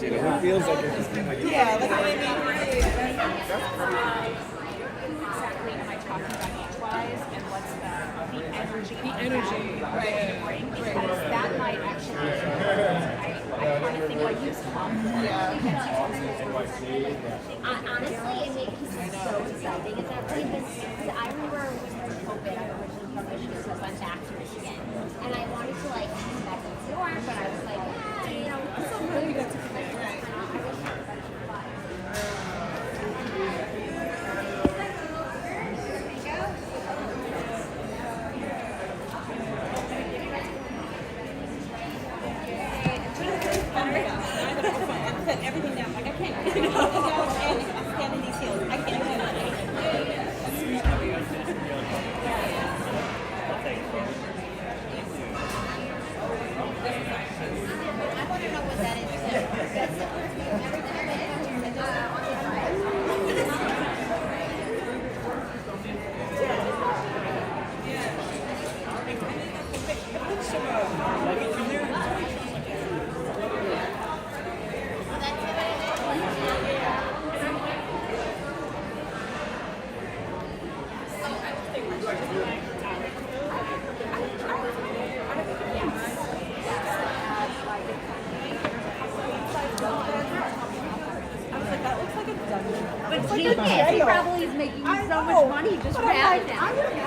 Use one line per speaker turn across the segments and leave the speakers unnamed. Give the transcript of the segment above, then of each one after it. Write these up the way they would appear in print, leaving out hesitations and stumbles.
It feels like it's just like
Exactly
am I talking about age-wise, and what's the energy right. Bring, because that might actually I kind of think like use
honestly, it makes me so exciting. It's actually been, I remember when COVID, I originally from Michigan, so I went back to Michigan, and I wanted to like come back to New York, but I was like, it's so really good to come back.
everything down. Like I can't go and stand in these heels. I can't do that.
I want to know what that is.
But genius, he probably is making so much money just for having that.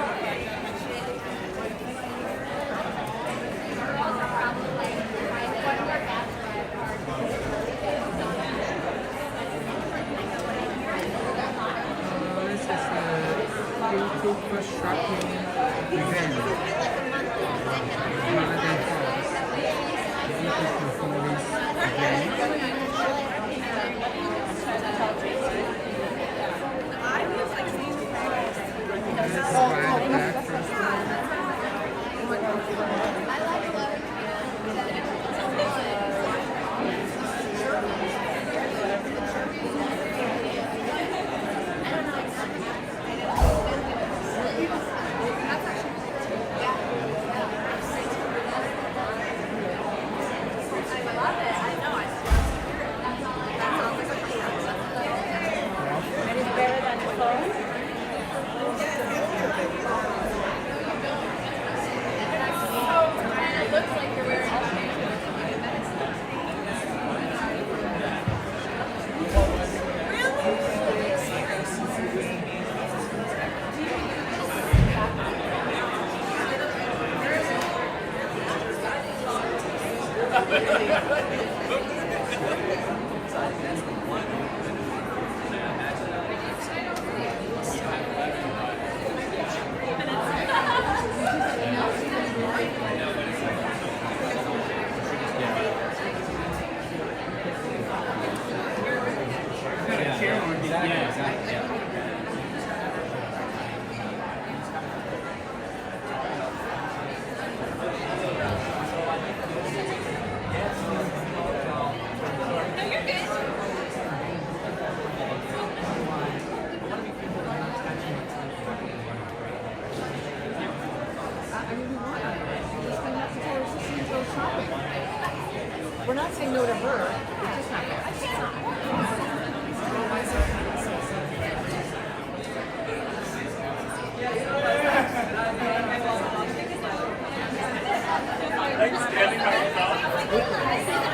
We're not saying no to her. It's just not fair.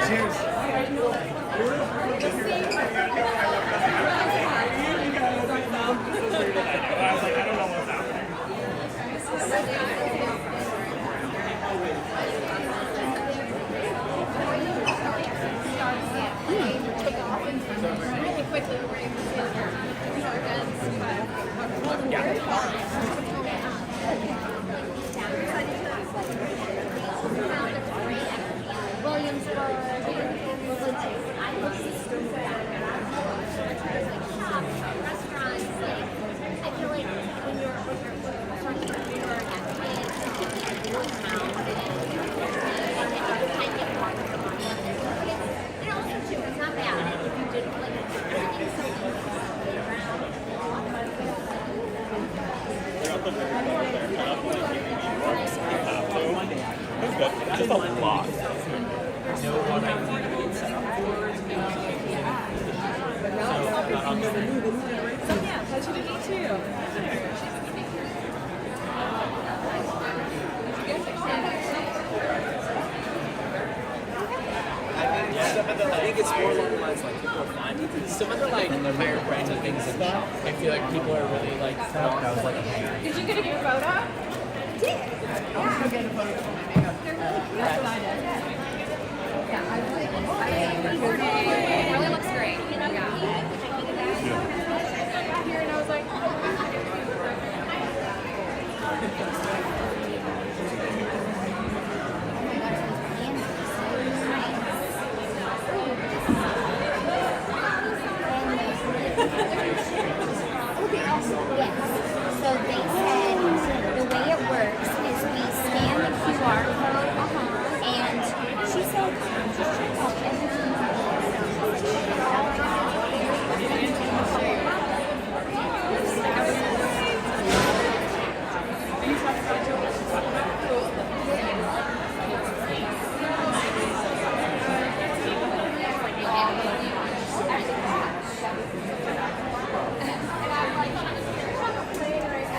Cheers. I was like, I don't know what's happening.
Really quickly, we're able to do our events,
Williamsburg, I look at the streets shops, restaurants, I feel like when you're starting to at kids, town, and kind of get more and also too, it's not bad if you did like everything's so easy to play around.
It's good. It's just a lot. Know what I need to get set up for.
So yeah, pleasure to meet you.
I think it's more along the lines like people are fine. Some of the like higher brands of things and I feel like people are really like that was like
Did you get a group photo?
It really looks great.
Here and I was like,
So they said the way it works is we scan the QR code and she said just check out everything.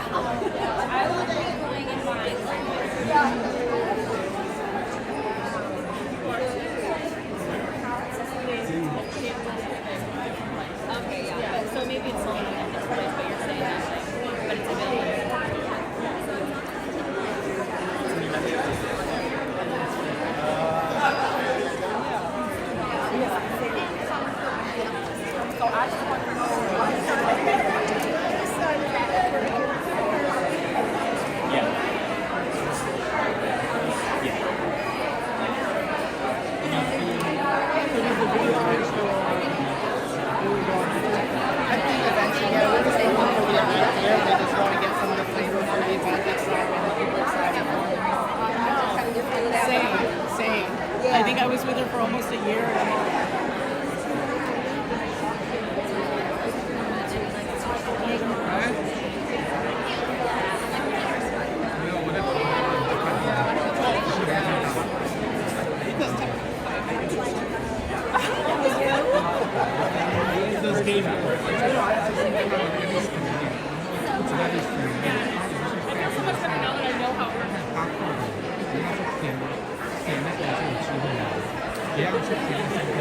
I love going and buying. Okay, yeah. But so maybe it's not at this place, but you're saying that, like, but it's available.
I think eventually, yeah, we're just going for the event there. We just want to get some of the flavor for the event next time and the people excited. Same. I think I was with her for almost a year.
those games.
I feel so much better now that I know how it works.
填那个就有机会了，别让去填3个。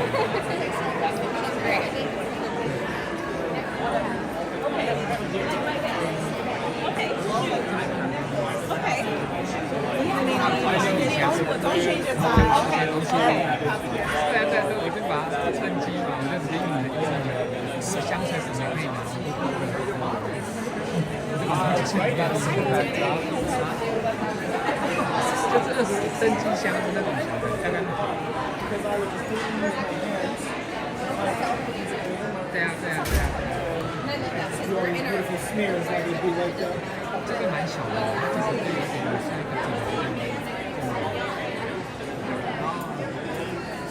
Don't change your time. Okay.
对，我就把它趁机嘛，我就直接用你的香水什么可以拿，就是生机香的那种小的，刚刚好。对啊。
Beautiful smears that would be like that.
这个蛮小的，它其实有点像一个锦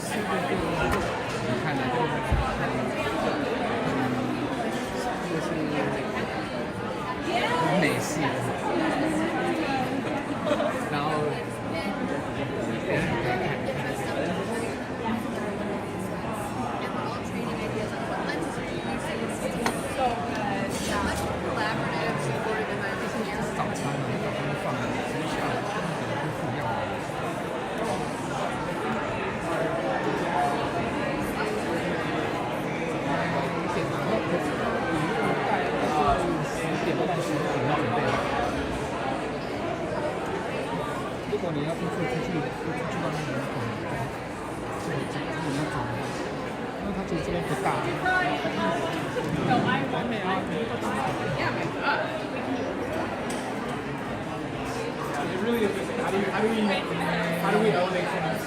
旗一样的。你看的这个，就是美式的，然后可以看。这边不大。完美啊！
It really is just how do we elevate someone's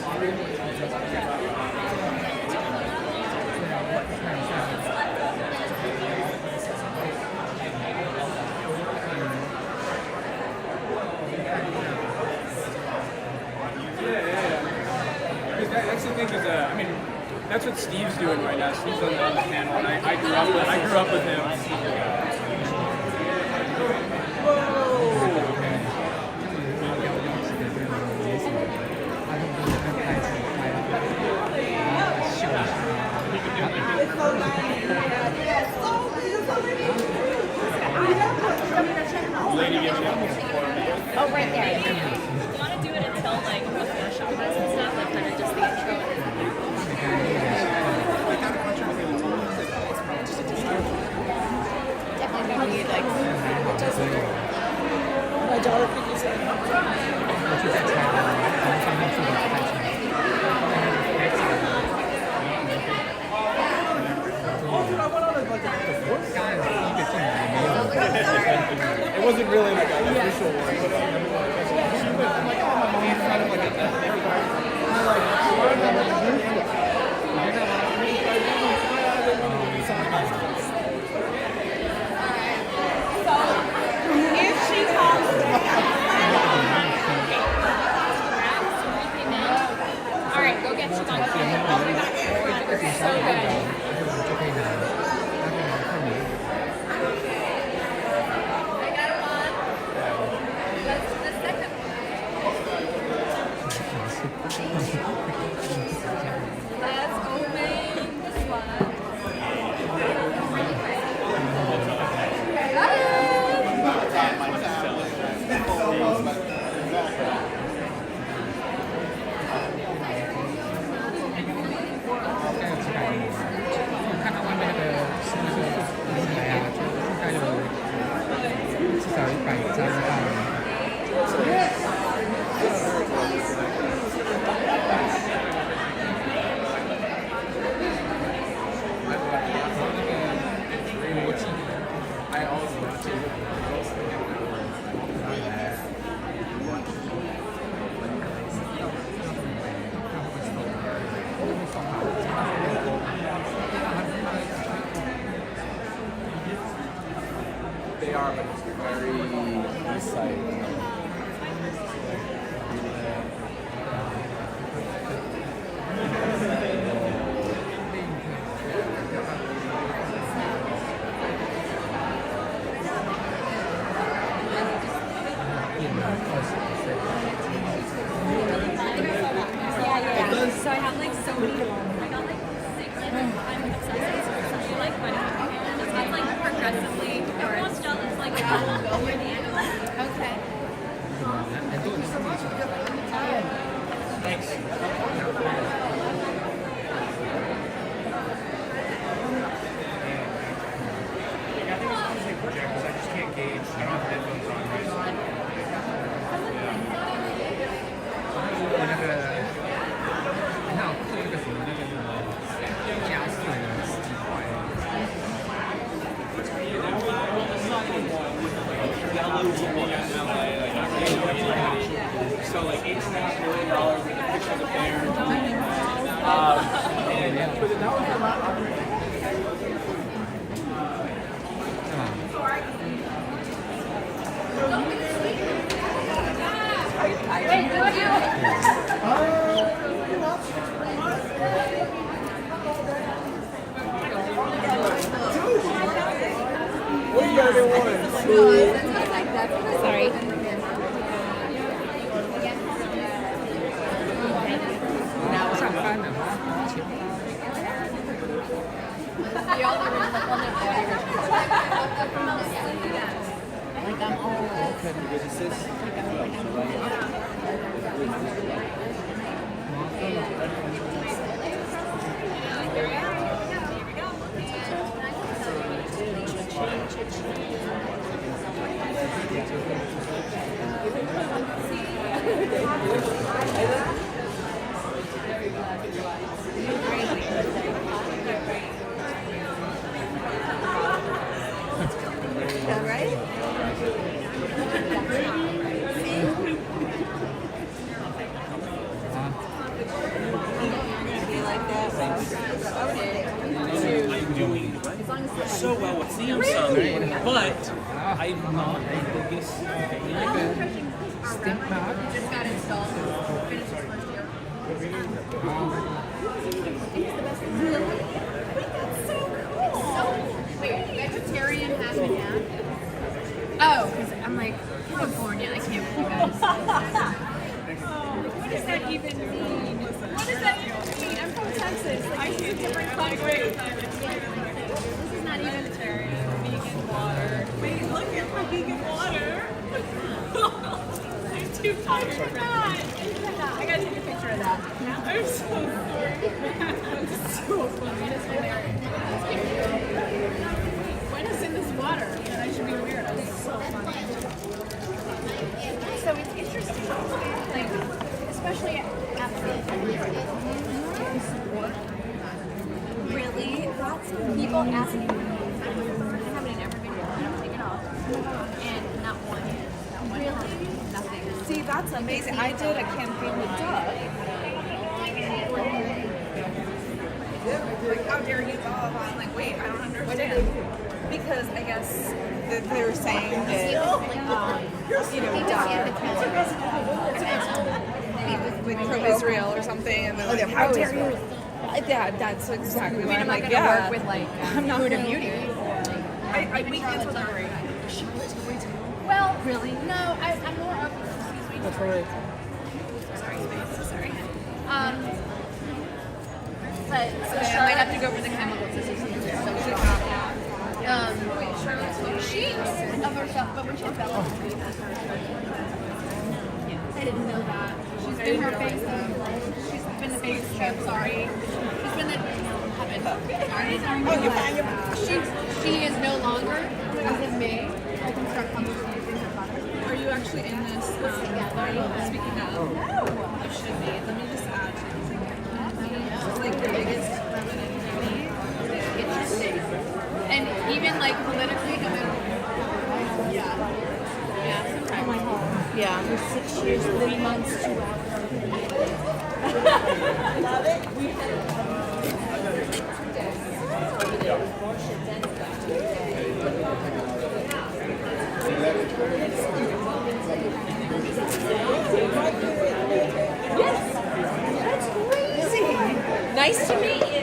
That's the thing is, I mean, that's what Steve's doing right now. Steve's on the panel, and I grew up with him.
Oh, right there.
You want to do it until like before showcase and stuff, like kind of just the intro.
Definitely gonna need like
My daughter could use it.
我去在拆了，从上面去的太强。刚才有第一个进来没有。
It wasn't really like an official one, but she went, I'm like, oh, my mom's kind of like a I'm like, why did I let her do it?
if she calls
All right, go get you on. So good.
就可以拿，他可以拿看你。
Let's open this one.
I always watch it. They are, but it's very east side.
So I have like so many. I got like 6 I'm obsessed with something like my just have like progressively. Everyone's jealous, like over the end of it.
Okay.
So like $8.5 million with the pictures of bears. But that was a lot.
Wait, who are you?
What do you guys want?
Sorry.
Great.
so well with Samsung, but I'm not the biggest fan.
Steam crab.
Just got installed. Finished his first year. Wait, vegetarian half and half? Oh, because I'm like, California, I can't with you guys. What does that even mean? What does that even mean? I'm from Texas. Like, this is a different country. This is not even vegetarian. Vegan water. Wait, look at my vegan water. I'm too tired for that. I gotta take a picture of that. I'm so sorry. It's so funny. It's hilarious. When is in this water? And I should be aware of. It's so funny. So it's interesting, like, especially after really, people ask me, I haven't ever been able to take it off, and not one, really, nothing.
See, that's amazing. I did a campaign with Doug. Like, how dare you, blah, blah, blah. I'm like, wait, I don't understand. Because I guess that they were saying that, with pro-Israel or something, and they're like, how dare you? Yeah, that's exactly what I'm like,
I'm not gonna work with, like,
I'm not
food
gonna-
and beauty.
I we canceled our
Well, really? No, I'm more of.
That's right.
Sorry. But so I might have to go for the chemicals. This is Charlotte's of herself, but when she developed, I didn't know that. She's been her face. She's been the face. I'm sorry. She's been the. She is no longer. As of May, I can start publishing using her product.
Are you actually in this? Speaking of, you should be. Let me just add. It's like the biggest beauty.
Interesting. And even like politically, no matter. Yeah. Yeah. Sometimes.
Yeah, for 6 years, 3 months, 2 hours. Love it. Yes, that's crazy. Nice to meet you.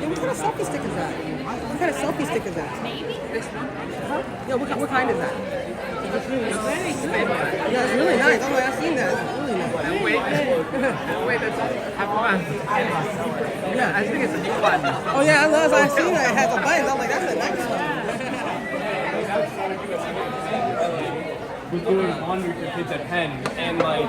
What kind of selfie stick is that? What kind of selfie stick is that? Maybe. Yeah, what kind is that? Yeah, it's really nice. Oh, I've seen that. It's really nice.
Wait, that's one. Yeah, I think it's a new one.
Oh yeah, I've seen that. It has a button. I'm like, that's a nice one.
Was doing laundry for kids at Penn, and like,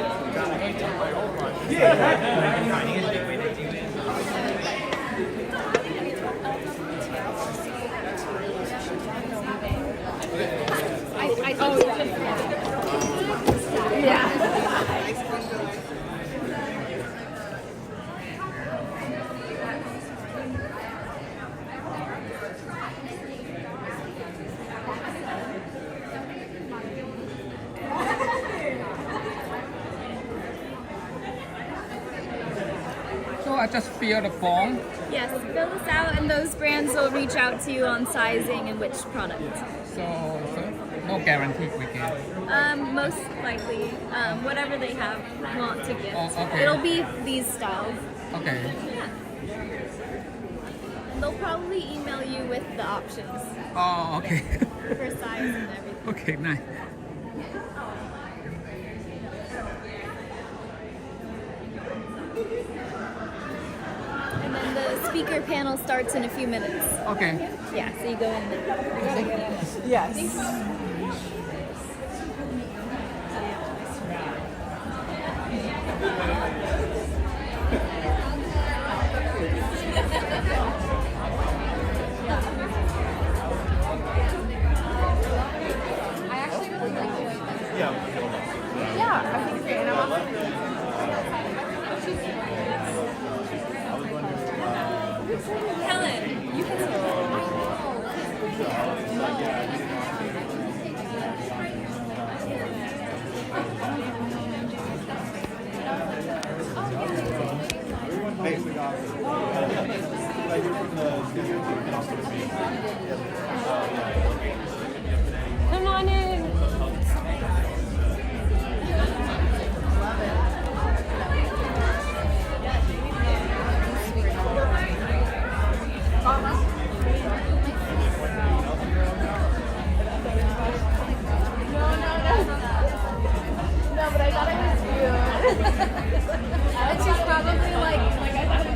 just fill the form.
Yes, fill this out, and those brands will reach out to you on sizing and which product.
So no guarantee we get.
Most likely, whatever they have want to gift.
Oh, okay.
It'll be these styles.
Okay.
Yeah. And they'll probably email you with the options
Oh, okay.
for size and everything.
Okay, nice.
And then the speaker panel starts in a few minutes.
Okay.
Yeah, so you go in there.
Yes. Yeah, I think it's great. And I'm also
Helen, you can
Come on in.
no, but I thought it was you. And she's probably like I thought it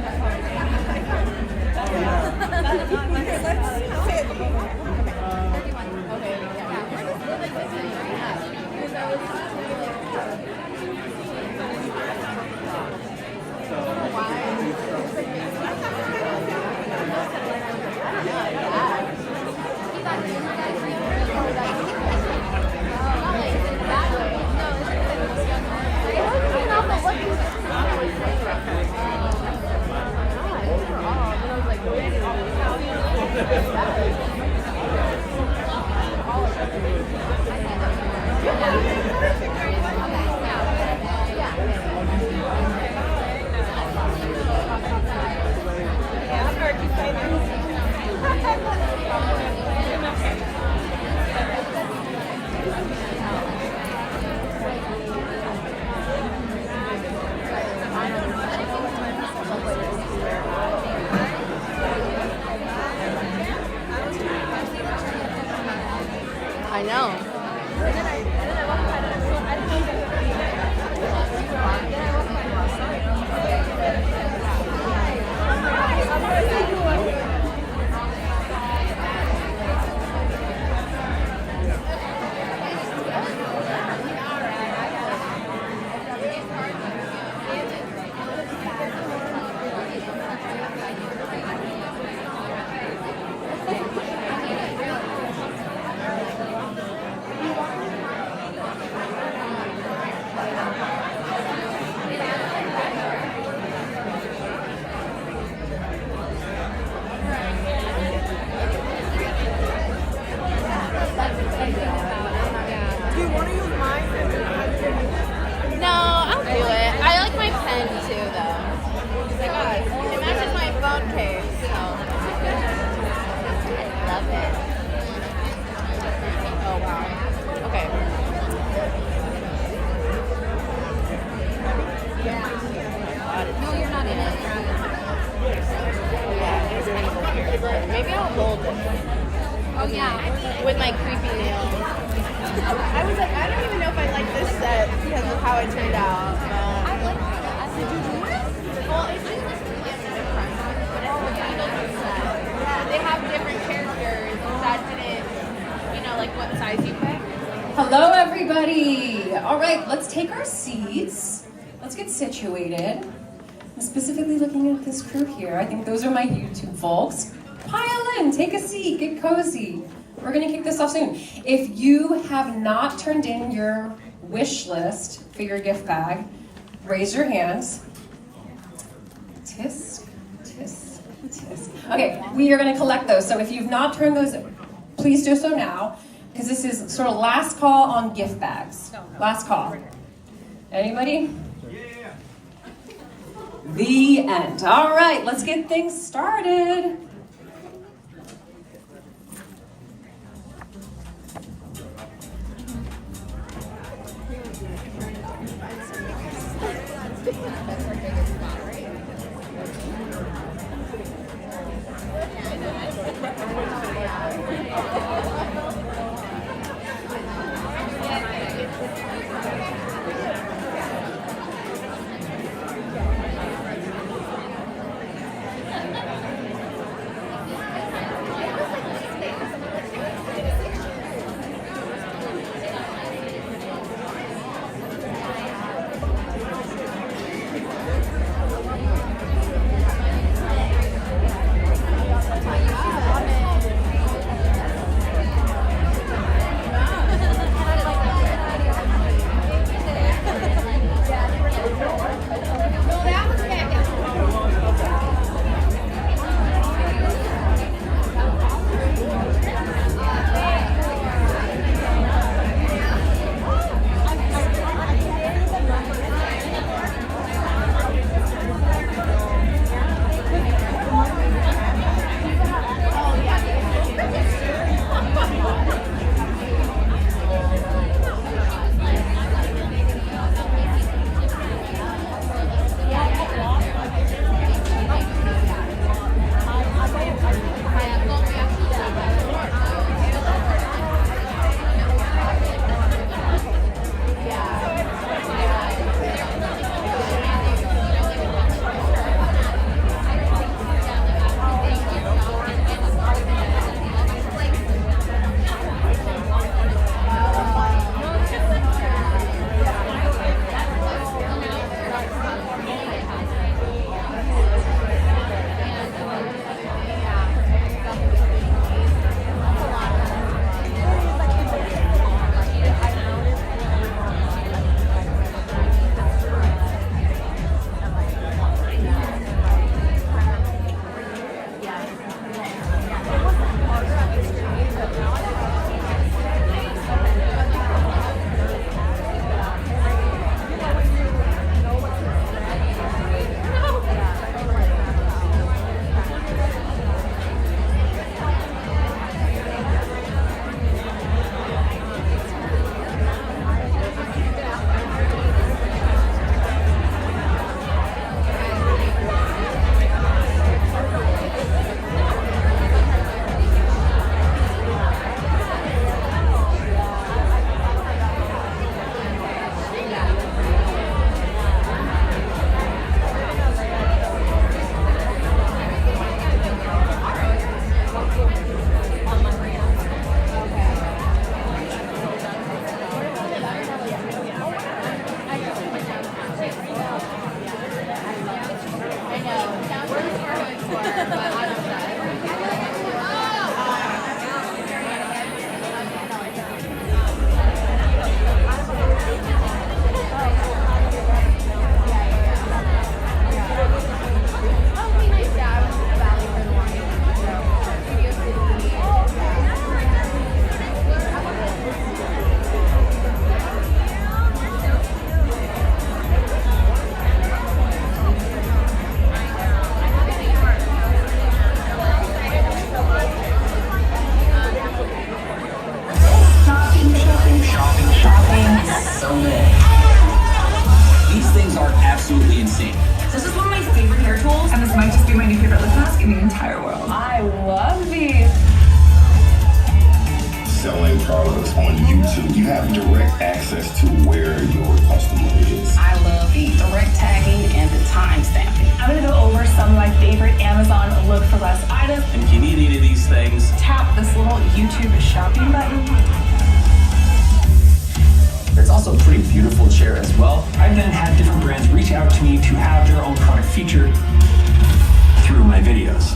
I know. Do you want to use mine?
No, I'll do it. I like my pen too, though. It matches my phone case, so. I love it. Oh, wow. Okay. No, you're not in it. Yeah, there's an angle here. Maybe I'll hold it. Oh, yeah. With my creepy nails.
I was like, I don't even know if I like this set because of how it turned out.
I like that. Did you do it? Well, it's just different. Yeah, they have different characters that didn't, like what size you pick.
Hello, everybody. All right, let's take our seats. Let's get situated. I'm specifically looking at this crew here. I think those are my YouTube folks. Pile in, take a seat, get cozy. We're gonna kick this off soon. If you have not turned in your wish list for your gift bag, raise your hands. Tisk, tisk, tisk. Okay, we are gonna collect those. So if you've not turned those in, please do so now, because this is sort of last call on gift bags. Last call. Anybody? The end. All right, let's get things started.
selling products on YouTube, you have direct access to where your customer is.
I love the direct tagging and the time stamping. I'm gonna go over some of my favorite Amazon look for less items.
And if you need any of these things,
tap this little YouTube shopping button.
It's also a pretty beautiful chair as well. I've then had different brands reach out to me to have their own product featured through my videos.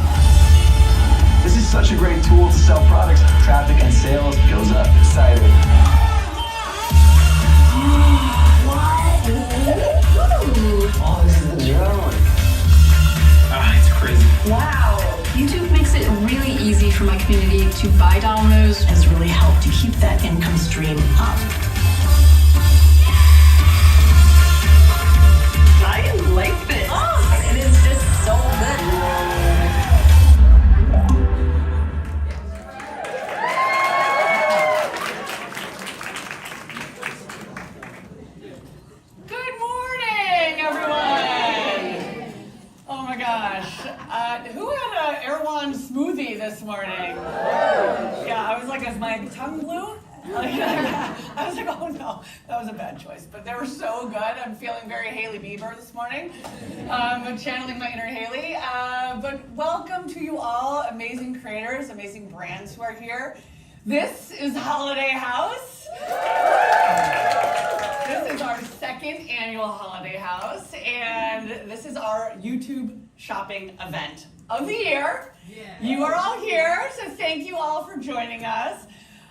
This is such a great tool to sell products. Traffic and sales goes up. Excited. Oh, this is the drone. Ah, it's crazy.
Wow. YouTube makes it really easy for my community to buy dominoes. Has really helped to keep that income stream up. I like this. Oh,
because my tongue blew. I was like, oh no, that was a bad choice. But they were so good. I'm feeling very Hailey Bieber this morning. I'm channeling my inner Hailey. But welcome to you all, amazing creators, amazing brands who are here. This is Holiday House. This is our second annual Holiday House, and this is our YouTube shopping event of the year. Yeah. You are all here, so thank you all for joining us.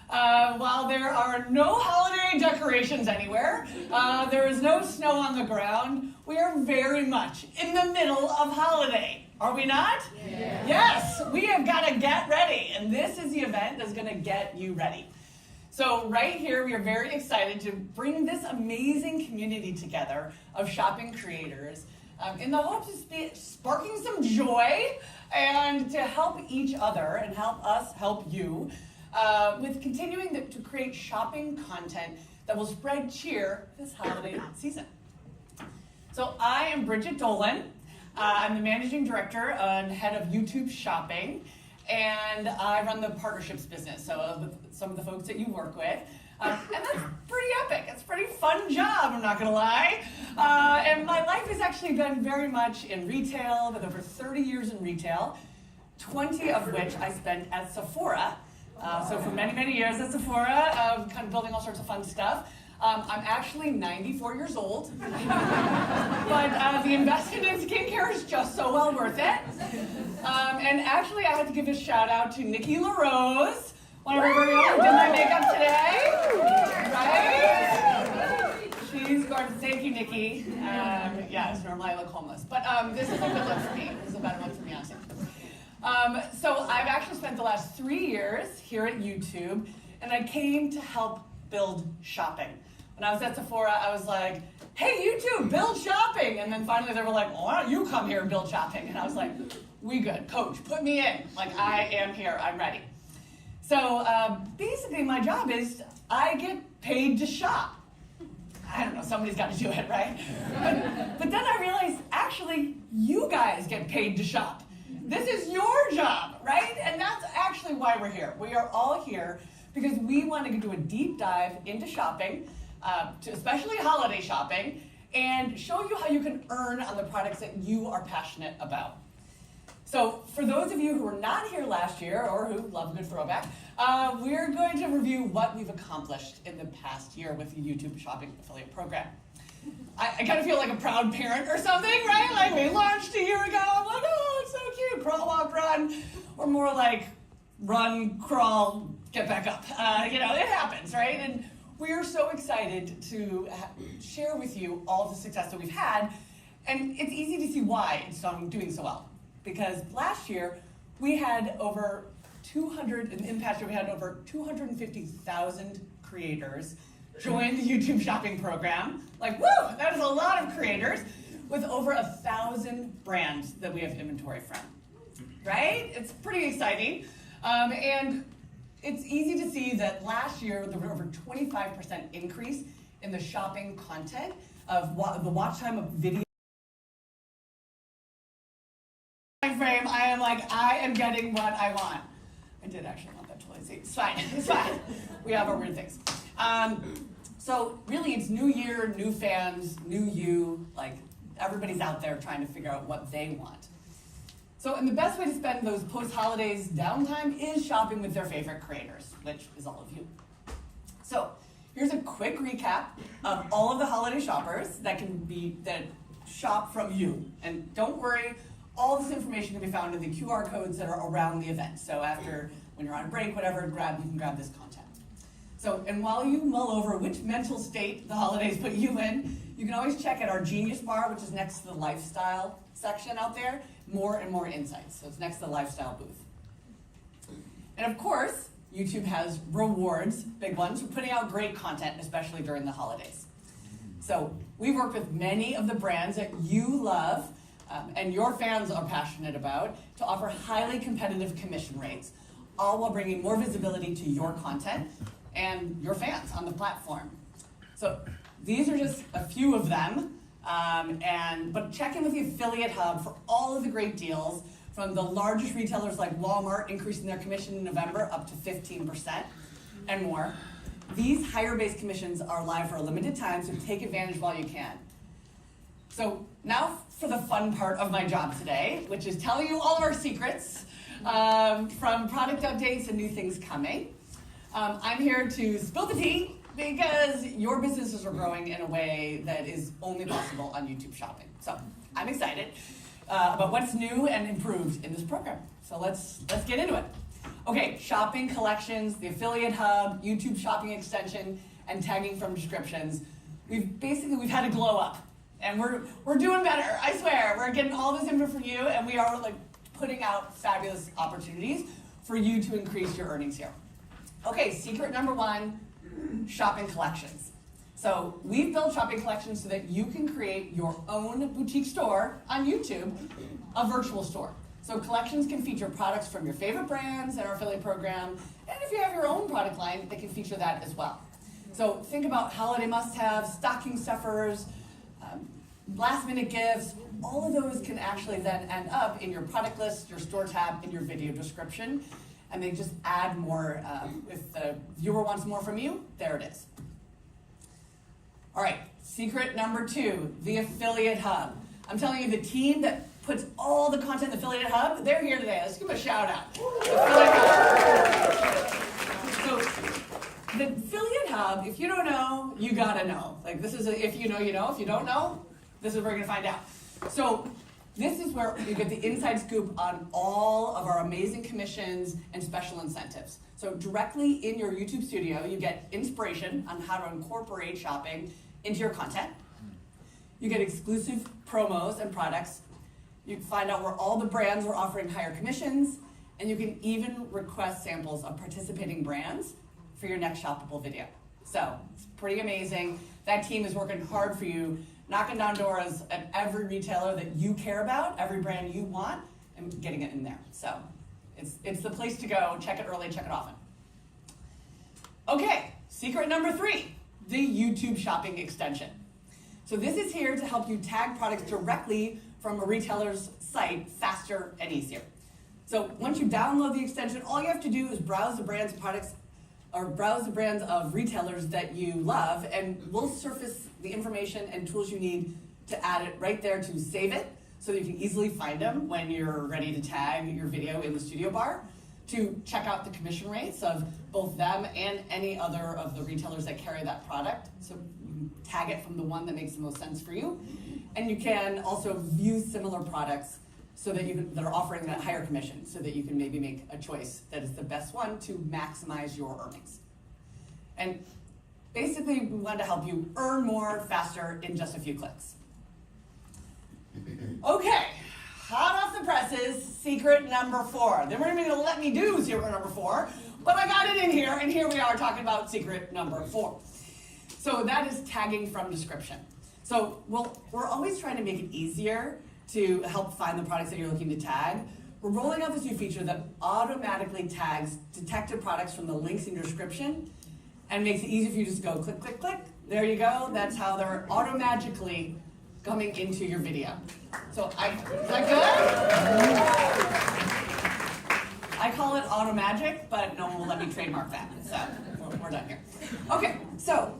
While there are no holiday decorations anywhere, there is no snow on the ground, we are very much in the middle of holiday. Are we not? Yeah. Yes, we have got to get ready, and this is the event that's going to get you ready. So right here, we are very excited to bring this amazing community together of shopping creators in the hopes of sparking some joy and to help each other and help us help you with continuing to create shopping content that will spread cheer this holiday season. So I am Bridget Dolan. I'm the managing director and head of YouTube shopping, and I run the partnerships business, so with some of the folks that you work with. And that's pretty epic. It's a pretty fun job, I'm not gonna lie. And my life has actually been very much in retail, with over 30 years in retail, 20 of which I spent at Sephora. So for many, many years at Sephora, kind of building all sorts of fun stuff. I'm actually 94 years old, but the investment in skincare is just so well worth it. And actually, I had to give a shout out to Nikki LaRose, one of our very own, did my makeup today, right? She's gorgeous. Thank you, Nikki. Yes, normally I look homeless, but this is a good look for me. This is a better look for me, honestly. So I've actually spent the last 3 years here at YouTube, and I came to help build shopping. When I was at Sephora, I was like, hey, YouTube, build shopping. And then finally they were like, well, why don't you come here and build shopping? And I was like, we good, coach, put me in. Like, I am here, I'm ready. So basically my job is I get paid to shop. I don't know, somebody's got to do it, right? But then I realized, actually, you guys get paid to shop. This is your job, right? And that's actually why we're here. We are all here because we want to do a deep dive into shopping, especially holiday shopping, and show you how you can earn on the products that you are passionate about. So for those of you who were not here last year or who love a good throwback, we're going to review what we've accomplished in the past year with the YouTube Shopping Affiliate Program. I kind of feel like a proud parent or something, right? Like we launched a year ago, I'm like, oh, it's so cute, crawl, walk, run. Or more like run, crawl, get back up. You know, it happens, right? And we are so excited to share with you all the success that we've had. And it's easy to see why it's doing so well. Because last year, we had over 250,000 creators join the YouTube shopping program. Like, woo, that is a lot of creators with over 1,000 brands that we have inventory from, right? It's pretty exciting. And it's easy to see that last year there was over 25% increase in the shopping content of the watch time of video. Frame, I am like, I am getting what I want. I did actually want that totally. See, it's fine, it's fine. We have our weird things. So really it's new year, new fans, new you, like everybody's out there trying to figure out what they want. So, and the best way to spend those post-holidays downtime is shopping with their favorite creators, which is all of you. So, here's a quick recap of all of the holiday shoppers that shop from you. And don't worry, all this information can be found in the QR codes that are around the event. So after, when you're on a break, whatever, you can grab this content. So, and while you mull over which mental state the holidays put you in, you can always check out our Genius Bar, which is next to the lifestyle section out there, more and more insights. So it's next to the lifestyle booth. And of course, YouTube has rewards, big ones, for putting out great content, especially during the holidays. So we work with many of the brands that you love and your fans are passionate about to offer highly competitive commission rates, all while bringing more visibility to your content and your fans on the platform. So these are just a few of them, but check in with the Affiliate Hub for all of the great deals from the largest retailers like Walmart increasing their commission in November up to 15%, and more. These higher-based commissions are live for a limited time, so take advantage while you can. So now for the fun part of my job today, which is telling you all of our secrets from product updates and new things coming. I'm here to spill the tea because your businesses are growing in a way that is only possible on YouTube Shopping. So I'm excited about what's new and improved in this program. So let's get into it. Okay, shopping collections, the affiliate hub, YouTube shopping extension, and tagging from descriptions. We've had a glow up, and we're doing better. I swear, we're getting all this info for you, and we are like putting out fabulous opportunities for you to increase your earnings here. Okay, secret number one, shopping collections. So we've built shopping collections so that you can create your own boutique store on YouTube, a virtual store. So collections can feature products from your favorite brands in our affiliate program, and if you have your own product line, they can feature that as well. So think about holiday must-haves, stocking stuffers, last-minute gifts. All of those can actually then end up in your product list, your store tab, and your video description, and they just add more. If the viewer wants more from you, there it is. All right, secret number two, the affiliate hub. I'm telling you, the team that puts all the content in the affiliate hub, they're here today. Let's give them a shout out. So the affiliate hub, if you don't know, you gotta know. Like this is if you know, you know. If you don't know, this is where you're gonna find out. So this is where you get the inside scoop on all of our amazing commissions and special incentives. So directly in your YouTube studio, you get inspiration on how to incorporate shopping into your content. You get exclusive promos and products. You can find out where all the brands are offering higher commissions, and you can even request samples of participating brands for your next shoppable video. So it's pretty amazing. That team is working hard for you, knocking down doors at every retailer that you care about, every brand you want, and getting it in there. So it's the place to go. Check it early, check it often. Okay, secret number three, the YouTube shopping extension. So this is here to help you tag products directly from a retailer's site faster and easier. So once you download the extension, all you have to do is browse the brands of products or browse the brands of retailers that you love, and we'll surface the information and tools you need to add it right there to save it so that you can easily find them when you're ready to tag your video in the studio bar, to check out the commission rates of both them and any other of the retailers that carry that product. So you can tag it from the one that makes the most sense for you. And you can also view similar products so that that are offering that higher commission, so that you can maybe make a choice that is the best one to maximize your earnings. And basically, we want to help you earn more faster in just a few clicks. Okay, hot off the presses, secret number four. They weren't even gonna let me do secret number four, but I got it in here, and here we are talking about secret number four. So that is tagging from description. So we're always trying to make it easier to help find the products that you're looking to tag. We're rolling out this new feature that automatically tags detected products from the links in your description and makes it easy for you to just go click, click, click. There you go. That's how they're auto-magically coming into your video. So is that good? I call it auto-magic, but no one will let me trademark that. So we're done here. Okay, so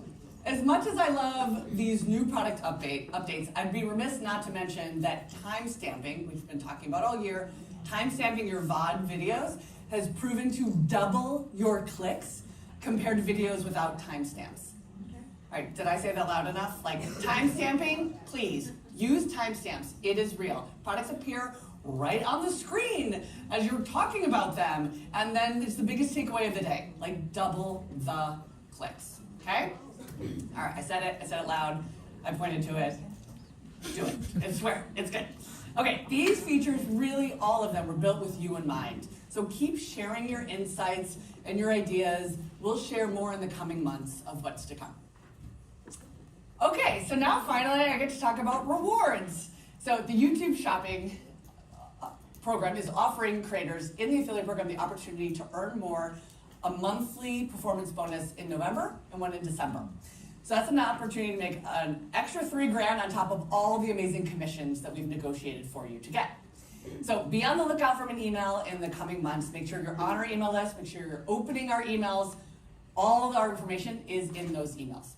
as much as I love these new product updates, I'd be remiss not to mention that timestamping, we've been talking about all year, timestamping your VOD videos has proven to double your clicks compared to videos without timestamps. All right, did I say that loud enough? Like timestamping, please use timestamps. It is real. Products appear right on the screen as you're talking about them, and then it's the biggest takeaway of the day, like double the clicks, okay? All right, I said it loud, I pointed to it, do it, I swear, it's good. Okay, these features, really all of them were built with you in mind. So keep sharing your insights and your ideas. We'll share more in the coming months of what's to come. Okay, so now finally I get to talk about rewards. So the YouTube shopping program is offering creators in the affiliate program the opportunity to earn more, a monthly performance bonus in November and one in December. So that's an opportunity to make an extra $3,000 on top of all the amazing commissions that we've negotiated for you to get. So be on the lookout for an email in the coming months. Make sure you're on our email list. Make sure you're opening our emails All of our information is in those emails.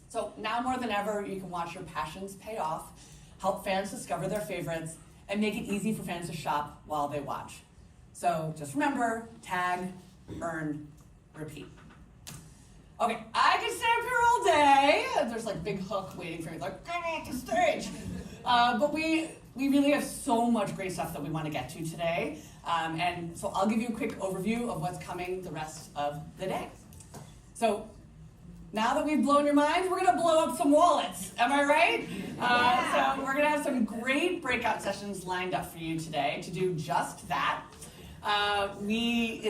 So now more than ever, you can watch your passions pay off, help fans discover their favorites, and make it easy for fans to shop while they watch. So just remember, tag, earn, repeat. Okay, I could stay up here all day. There's like big hook waiting for me, like, get off the stage. But we really have so much great stuff that we want to get to today. And so I'll give you a quick overview of what's coming the rest of the day. So now that we've blown your mind, we're gonna blow up some wallets. Am I right? So we're gonna have some great breakout sessions lined up for you today to do just that. We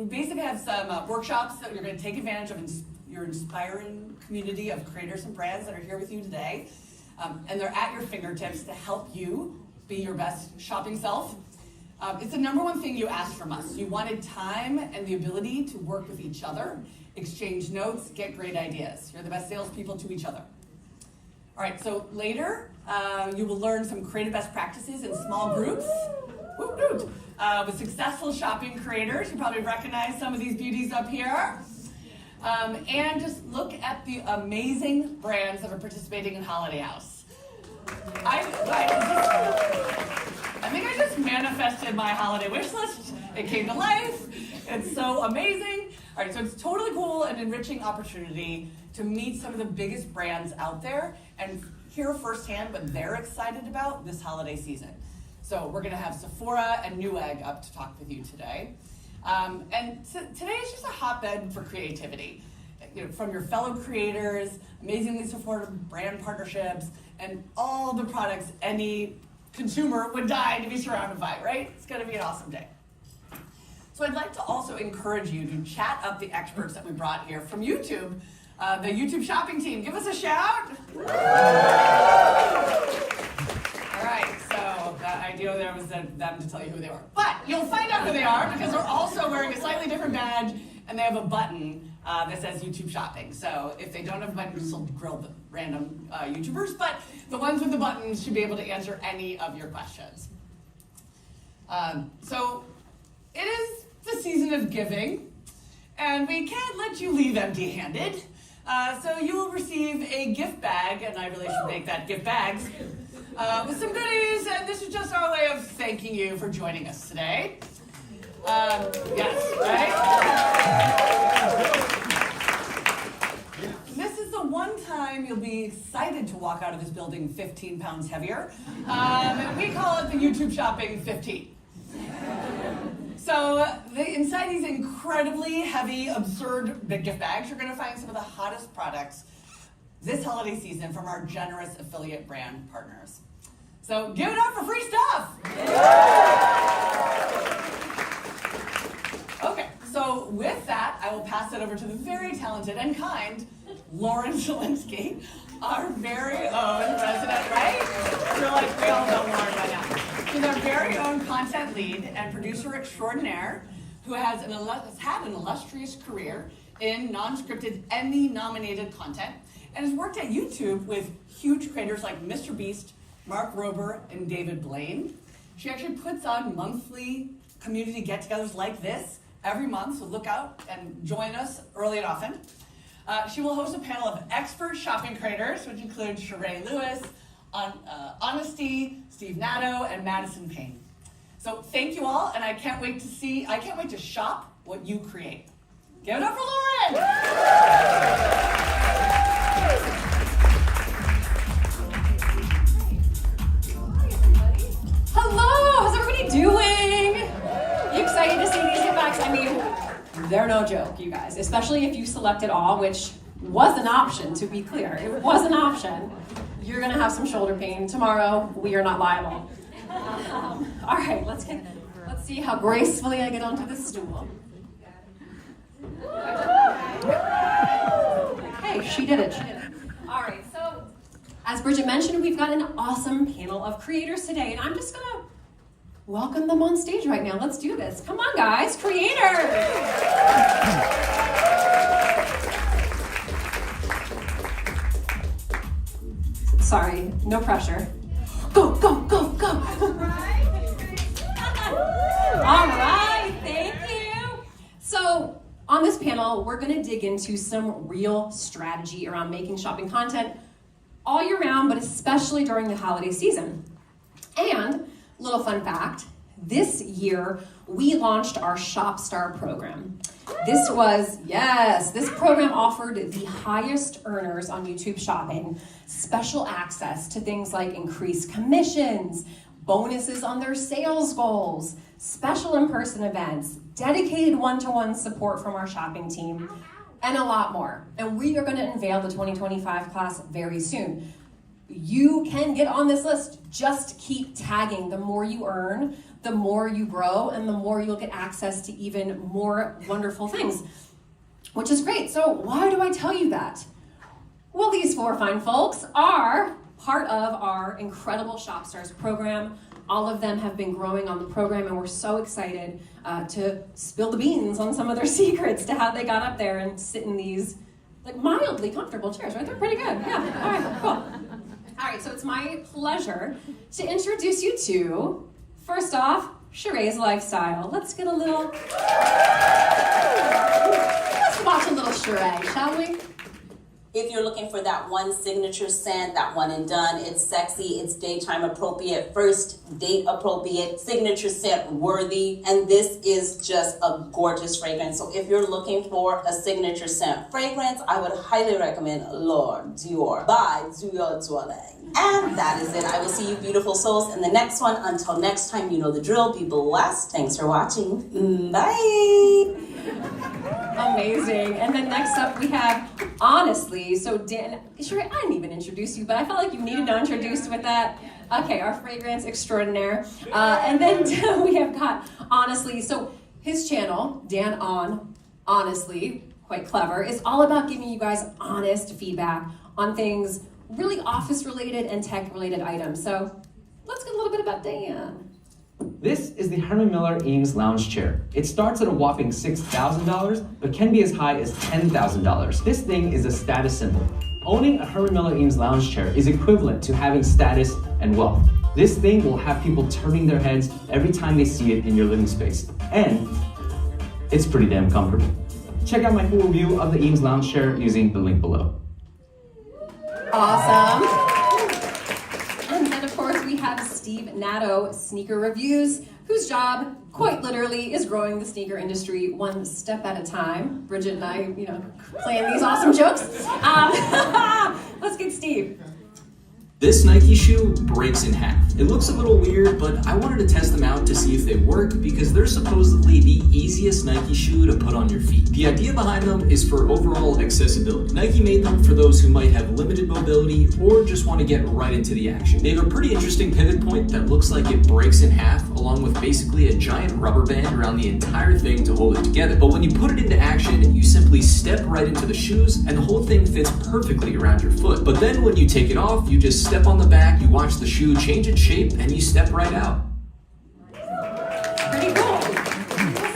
basically have some workshops that you're gonna take advantage of your inspiring community of creators and brands that are here with you today. And they're at your fingertips to help you be your best shopping self. It's the number one thing you asked from us. You wanted time and the ability to work with each other, exchange notes, get great ideas. You're the best salespeople to each other. All right, so later, you will learn some creative best practices in small groups with successful shopping creators. You probably recognize some of these beauties up here. And just look at the amazing brands that are participating in Holiday House. I think I just manifested my holiday wish list. It came to life. It's so amazing. All right, so it's totally cool and enriching opportunity to meet some of the biggest brands out there and hear firsthand what they're excited about this holiday season. So we're gonna have Sephora and Newegg up to talk with you today. And today is just a hotbed for creativity. You know, from your fellow creators, amazingly supportive brand partnerships, and all the products any consumer would die to be surrounded by, right? It's gonna be an awesome day. So I'd like to also encourage you to chat up the experts that we brought here from YouTube, the YouTube shopping team. Give us a shout. All right, so the idea there was them to tell you who they were. But you'll find out who they are because they're also wearing a slightly different badge and they have a button that says YouTube shopping. So if they don't have a button, just grill the random YouTubers, but the ones with the buttons should be able to answer any of your questions. So it is the season of giving, and we can't let you leave empty-handed. So you will receive a gift bag, and I really should make that gift bags, with some goodies, and this is just our way of thanking you for joining us today. Yes, right? This is the one time you'll be excited to walk out of this building 15 pounds heavier. We call it the YouTube Shopping 15. So inside these incredibly heavy, absurd big gift bags, you're gonna find some of the hottest products this holiday season from our generous affiliate brand partners. So give it up for free stuff! Okay, so with that, I will pass it over to the very talented and kind Lauren Zielinski, our very own resident, right? You're like, we all know Lauren by now. She's our very own content lead and producer extraordinaire who has had an illustrious career in non-scripted Emmy-nominated content and has worked at YouTube with huge creators like Mr. Beast, Mark Rober, and David Blaine. She actually puts on monthly community get-togethers like this every month, so look out and join us early and often. She will host a panel of expert shopping creators, which include Sheree Lewis, Honesty, Steve Natto, and Madison Payne. So thank you all, and I can't wait to shop what you create. Give it up for Lauren!
Hello, how's everybody doing? You excited to see these gift bags? I mean, they're no joke, you guys, especially if you selected all, which was an option, to be clear. It was an option. You're gonna have some shoulder pain. Tomorrow, we are not liable. All right, let's see how gracefully I get onto this stool. Hey, she did it. All right, so as Bridget mentioned, we've got an awesome panel of creators today, and I'm just gonna welcome them on stage right now. Let's do this. Come on, guys, creators. Sorry, no pressure. Go, go, go, go. All right, thank you. So on this panel, channel, we're gonna dig into some real strategy around making shopping content all year round, but especially during the holiday season. And, little fun fact, this year we launched our Shop Star program. This program offered the highest earners on YouTube Shopping special access to things like increased commissions, bonuses on their sales goals, special in-person events, dedicated one-to-one support from our shopping team, and a lot more. And we are going to unveil the 2025 class very soon. You can get on this list. Just keep tagging. The more you earn, the more you grow, and the more you'll get access to even more wonderful things, which is great. So why do I tell you that? Well, these four fine folks are part of our incredible Shop Stars program. All of them have been growing on the program, and we're so excited to spill the beans on some of their secrets to how they got up there and sit in these like mildly comfortable chairs, right? They're pretty good. Yeah, all right, cool. All right, so it's my pleasure to introduce you to, first off, Sheree's Lifestyle. Let's get a little, let's watch a little Sheree, shall we?
If you're looking for that one signature scent, that one and done, it's sexy, it's daytime appropriate, first date appropriate, signature scent worthy, and this is just a gorgeous fragrance. So if you're looking for a signature scent fragrance, I would highly recommend L'Or Dior by Dior Toilette. And that is it. I will see you beautiful souls in the next one. Until next time, you know the drill. Be blessed. Thanks for watching. Bye.
Amazing. And then next up we have Honestly. So Dan, Sheree, I didn't even introduce you, but I felt like you needed to introduce with that. Okay, our fragrance extraordinaire. And then we have got Honestly. So his channel, Dan On Honestly, quite clever, is all about giving you guys honest feedback on things really office related and tech related items. So let's get a little bit about Dan.
This is the Herman Miller Eames Lounge Chair. It starts at a whopping $6,000, but can be as high as $10,000. This thing is a status symbol. Owning a Herman Miller Eames Lounge Chair is equivalent to having status and wealth. This thing will have people turning their heads every time they see it in your living space. And it's pretty damn comfortable. Check out my full review of the Eames Lounge Chair using the link below.
Awesome. And then of course we have Steve Natto, Sneaker Reviews, whose job, quite literally, is growing the sneaker industry one step at a time. Bridget and I, playing these awesome jokes. Let's get Steve.
This Nike shoe breaks in half. It looks a little weird, but I wanted to test them out to see if they work because they're supposedly the easiest Nike shoe to put on your feet. The idea behind them is for overall accessibility. Nike made them for those who might have limited mobility or just want to get right into the action. They have a pretty interesting pivot point that looks like it breaks in half, along with basically a giant rubber band around the entire thing to hold it together. But when you put it into action, you simply step right into the shoes and the whole thing fits perfectly around your foot. But then when you take it off, you just step on the back, you watch the shoe change its shape, and you step right out.
Pretty cool.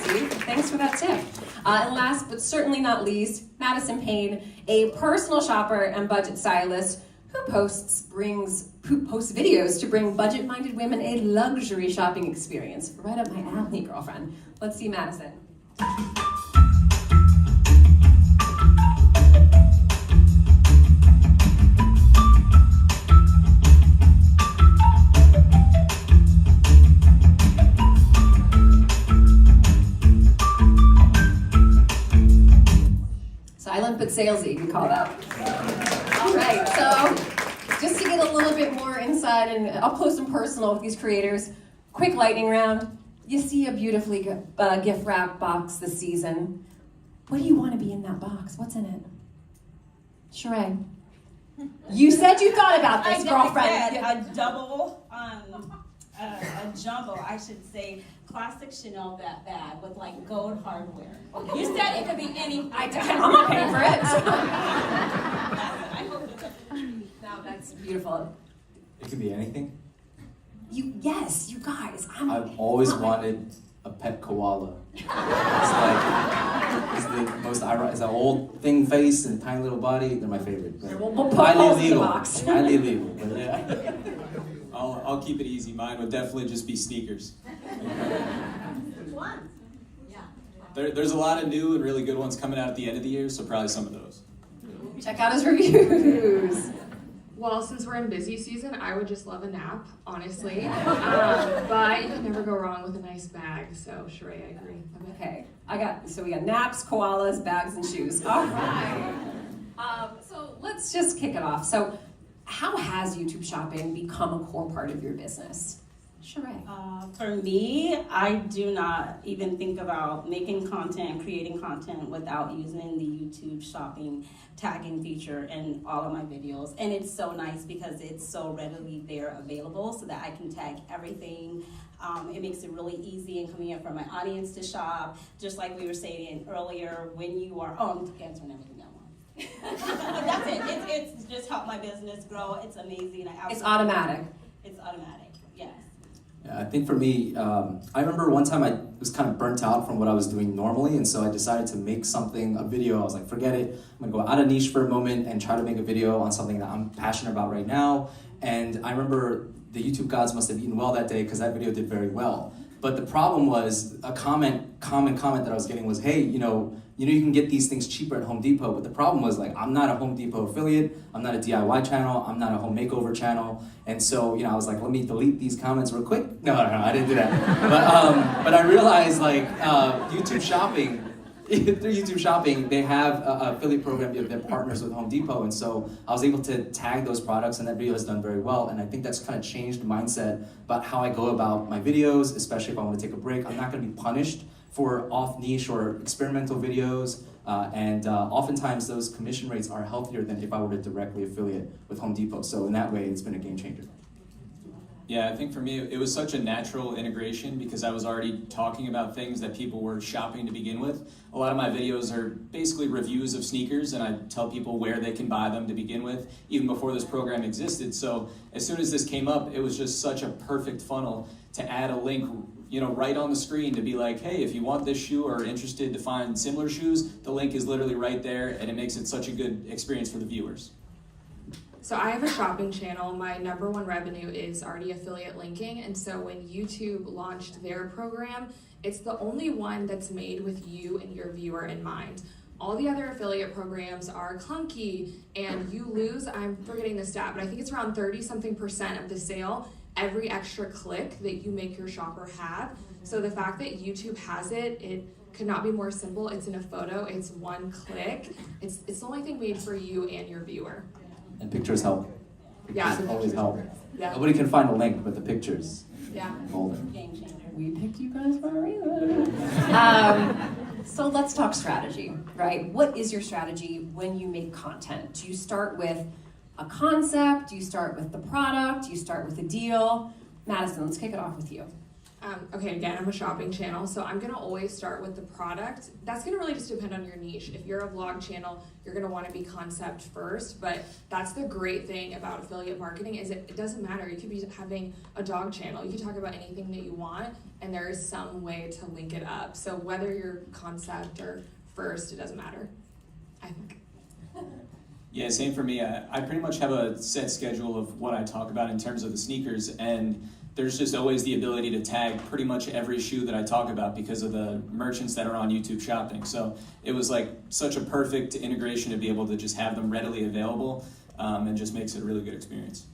Steve, thanks for that tip. And last but certainly not least, Madison Payne, a personal shopper and budget stylist who posts videos to bring budget-minded women a luxury shopping experience. Right up my alley, girlfriend. Let's see Madison. Silent but salesy, we call that. All right, so just to get a little bit more inside and up close and personal with these creators, quick lightning round. You see a beautifully gift wrap box this season. What do you want to be in that box? What's in it? Sheree. You said you thought about this, girlfriend.
A double, a jumbo, I should say, classic Chanel bag with like gold hardware. You said it could be anything.
I'm not paying for it. No, that's beautiful.
It could be anything.
Yes, you guys.
I've always wanted a pet koala. It's the most ironic. It's an old thing face and tiny little body. They're my favorite.
We'll put those in the box.
Highly illegal, but yeah.
I'll keep it easy. Mine would definitely just be sneakers. There's a lot of new and really good ones coming out at the end of the year, so probably some of those.
Check out his reviews.
Well, since we're in busy season, I would just love a nap, honestly. But you can never go wrong with a nice bag, so Sheree, I agree.
Okay, so we got naps, koalas, bags, and shoes. All right. So let's just kick it off. So how has YouTube shopping become a core part of your business? Sheree.
For me, I do not even think about making content and creating content without using the YouTube shopping tagging feature in all of my videos. And it's so nice because it's so readily there available so that I can tag everything. It makes it really easy and convenient for my audience to shop. Just like we were saying earlier, when you are, I'm answering everything at once. That's it. It's just helped my business grow. It's amazing.
It's automatic.
It's automatic, yes.
Yeah, I think for me, I remember one time I was kind of burnt out from what I was doing normally, and so I decided to make a video. I was like, forget it, I'm gonna go out of niche for a moment and try to make a video on something that I'm passionate about right now. And I remember the YouTube gods must have eaten well that day because that video did very well. But the problem was a common comment that I was getting was, hey, you know you can get these things cheaper at Home Depot, but the problem was like, I'm not a Home Depot affiliate, I'm not a DIY channel, I'm not a home makeover channel, and so I was like, let me delete these comments real quick. No, I didn't do that. But I realized like YouTube shopping, through YouTube shopping, they have an affiliate program that partners with Home Depot, and so I was able to tag those products, and that video has done very well, and I think that's kind of changed the mindset about how I go about my videos, especially if I want to take a break. I'm not going to be punished for off-niche or experimental videos, and oftentimes those commission rates are healthier than if I were to directly affiliate with Home Depot. So in that way, it's been a game changer.
Yeah, I think for me, it was such a natural integration because I was already talking about things that people were shopping to begin with. A lot of my videos are basically reviews of sneakers, and I tell people where they can buy them to begin with, even before this program existed. So as soon as this came up, it was just such a perfect funnel to add a link right on the screen to be like, hey, if you want this shoe or are interested to find similar shoes, the link is literally right there, and it makes it such a good experience for the viewers.
So I have a shopping channel. My #1 revenue is already affiliate linking, and so when YouTube launched their program, it's the only one that's made with you and your viewer in mind. All the other affiliate programs are clunky, and you lose, I'm forgetting the stat, but I think it's around 30-something% of the sale every extra click that you make your shopper have. So the fact that YouTube has it could not be more simple. It's in a photo, it's one click. It's the only thing made for you and your viewer.
And pictures help. Pictures always help.
Yeah.
Nobody can find a link, but the pictures.
Yeah.
Golden.
Game changer.
We picked you guys for a reason. So let's talk strategy, right? What is your strategy when you make content? Do you start with a concept? Do you start with the product? Do you start with a deal? Madison, let's kick it off with you.
Okay, again, I'm a shopping channel, so I'm gonna always start with the product. That's gonna really just depend on your niche. If you're a vlog channel, you're gonna wanna be concept first, but that's the great thing about affiliate marketing is it doesn't matter. You could be having a dog channel. You can talk about anything that you want, and there is some way to link it up. So whether you're concept or first, it doesn't matter, I think.
Yeah, same for me. I pretty much have a set schedule of what I talk about in terms of the sneakers, and there's just always the ability to tag pretty much every shoe that I talk about because of the merchants that are on YouTube shopping. So it was like such a perfect integration to be able to just have them readily available, and just makes it a really good experience.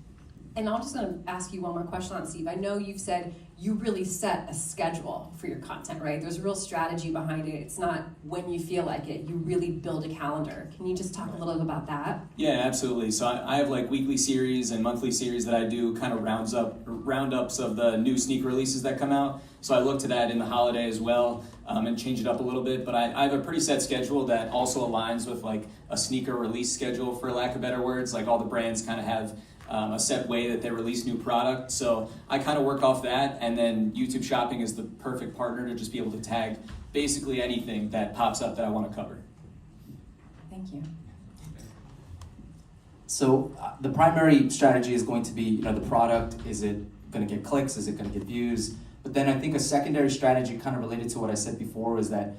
And I'm just gonna ask you one more question on Steve. I know you've said you really set a schedule for your content, right? There's a real strategy behind it. It's not when you feel like it. You really build a calendar. Can you just talk a little bit about that?
Yeah, absolutely. So I have like weekly series and monthly series that I do, kind of roundups of the new sneaker releases that come out. So I look to that in the holiday as well, and change it up a little bit. But I have a pretty set schedule that also aligns with like a sneaker release schedule, for lack of better words. Like all the brands kind of have a set way that they release new product. So I kind of work off that, and then YouTube shopping is the perfect partner to just be able to tag basically anything that pops up that I want to cover.
Thank you.
So the primary strategy is going to be, the product. Is it going to get clicks? Is it going to get views? But then I think a secondary strategy kind of related to what I said before is that,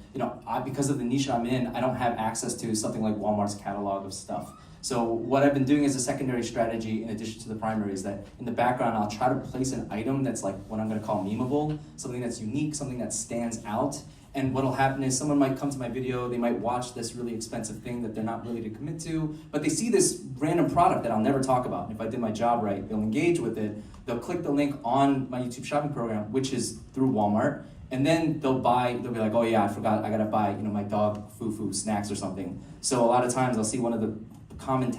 because of the niche I'm in, I don't have access to something like Walmart's catalog of stuff. So what I've been doing as a secondary strategy in addition to the primary is that in the background, I'll try to place an item that's like what I'm going to call memeable, something that's unique, something that stands out. And what'll happen is someone might come to my video, they might watch this really expensive thing that they're not ready to commit to, but they see this random product that I'll never talk about. And if I did my job right, they'll engage with it. They'll click the link on my YouTube shopping program, which is through Walmart, and then they'll be like, oh yeah, I forgot, I gotta buy, my dog Fufu snacks or something. So a lot of times I'll see one of the common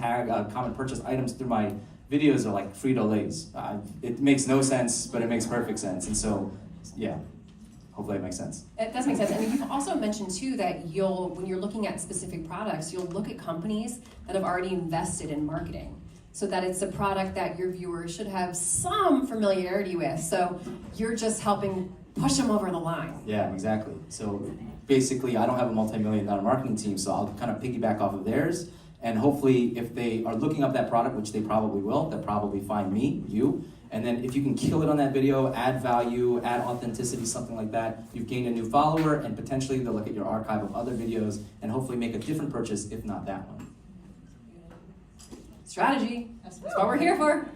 purchase items through my videos are like Frito-Lays. It makes no sense, but it makes perfect sense. And so, yeah. Hopefully it makes sense.
It does make sense. And you've also mentioned too that when you're looking at specific products, you'll look at companies that have already invested in marketing so that it's a product that your viewers should have some familiarity with. So you're just helping push them over the line.
Yeah, exactly. So basically I don't have a multi-million-dollar marketing team, so I'll kind of piggyback off of theirs. And hopefully if they are looking up that product, which they probably will, they'll probably find me, you. And then if you can kill it on that video, add value, add authenticity, something like that, you've gained a new follower, and potentially they'll look at your archive of other videos and hopefully make a different purchase, if not that one.
Strategy. That's what we're here for.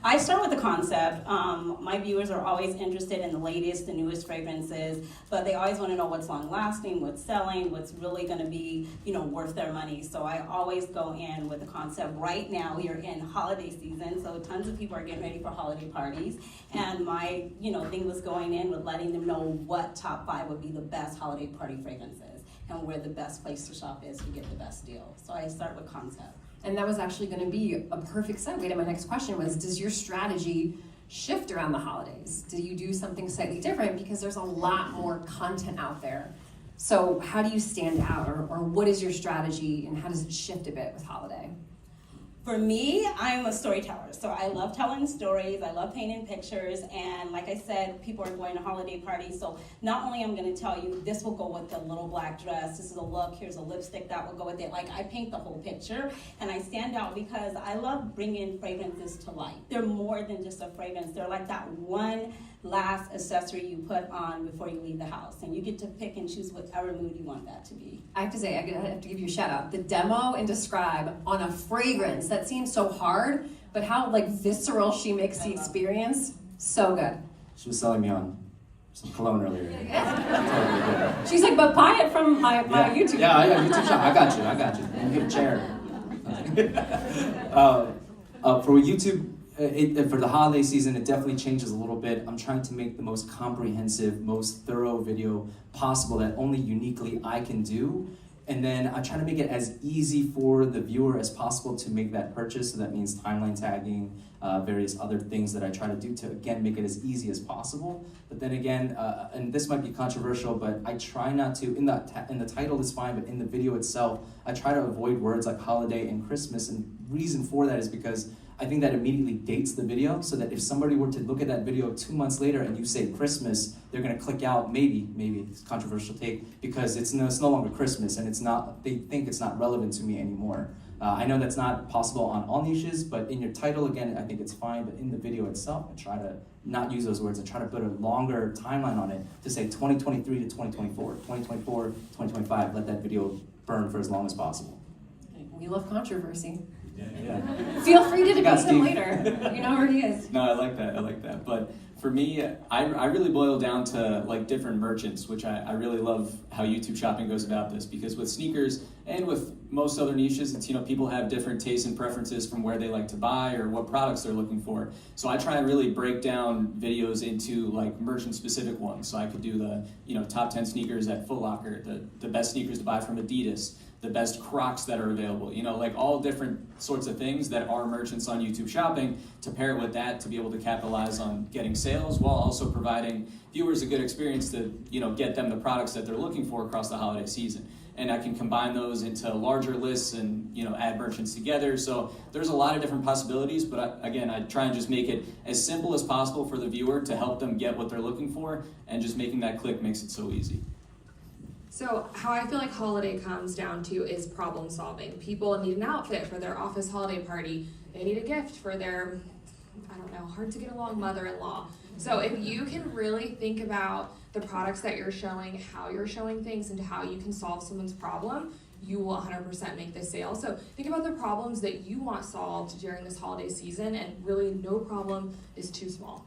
I start with the concept. My viewers are always interested in the latest, the newest fragrances, but they always want to know what's long-lasting, what's selling, what's really going to be, worth their money. So I always go in with the concept. Right now, we are in holiday season, so tons of people are getting ready for holiday parties. And my, thing was going in with letting them know what top 5 would be the best holiday party fragrances and where the best place to shop is to get the best deal. So I start with concept.
And that was actually going to be a perfect segue to my next question was, does your strategy shift around the holidays? Do you do something slightly different? Because there's a lot more content out there. So how do you stand out, or what is your strategy, and how does it shift a bit with holiday?
For me, I'm a storyteller, so I love telling stories, I love painting pictures, and like I said, people are going to holiday parties, so not only I'm going to tell you this will go with the little black dress, this is a look, here's a lipstick that will go with it, like I paint the whole picture, and I stand out because I love bringing fragrances to life. They're more than just a fragrance, they're like that one last accessory you put on before you leave the house, and you get to pick and choose whatever mood you want that to be.
I have to say, I have to give you a shout out. The demo and describe on a fragrance, that seems so hard, but how visceral she makes the experience, so good.
She was selling me on some cologne earlier.
She's like, but buy it from my YouTube.
Yeah, YouTube shop. I got you. Let me get a chair. For YouTube, for the holiday season, it definitely changes a little bit. I'm trying to make the most comprehensive, most thorough video possible that only uniquely I can do. And then I try to make it as easy for the viewer as possible to make that purchase. So that means timeline tagging, various other things that I try to do to, again, make it as easy as possible. But then again, and this might be controversial, but I try not to, in the title is fine, but in the video itself, I try to avoid words like holiday and Christmas. And reason for that is because I think that immediately dates the video, so that if somebody were to look at that video 2 months later and you say Christmas, they're gonna click out, maybe, it's a controversial take, because it's no longer Christmas, and they think it's not relevant to me anymore. I know that's not possible on all niches, but in your title, again, I think it's fine, but in the video itself, I try to not use those words. I try to put a longer timeline on it to say 2023 to 2024, 2024, 2025, let that video burn for as long as possible.
We love controversy.
Yeah.
Feel free to debate him later. You know where he is.
No, I like that. But for me, I really boil down to different merchants, which I really love how YouTube shopping goes about this, because with sneakers and with most other niches, it's people have different tastes and preferences from where they like to buy or what products they're looking for. So I try and really break down videos into merchant specific ones. So I could do the top 10 sneakers at Foot Locker, the best sneakers to buy from Adidas, the best Crocs that are available, all different sorts of things that are merchants on YouTube shopping, to pair it with that to be able to capitalize on getting sales while also providing viewers a good experience to, get them the products that they're looking for across the holiday season. And I can combine those into larger lists and, add merchants together. So there's a lot of different possibilities, but I try and just make it as simple as possible for the viewer to help them get what they're looking for, and just making that click makes it so easy.
So how I feel like holiday comes down to is problem solving. People need an outfit for their office holiday party. They need a gift for their, hard to get along mother-in-law. So if you can really think about the products that you're showing, how you're showing things, and how you can solve someone's problem, you will 100% make the sale. So think about the problems that you want solved during this holiday season, and really no problem is too small.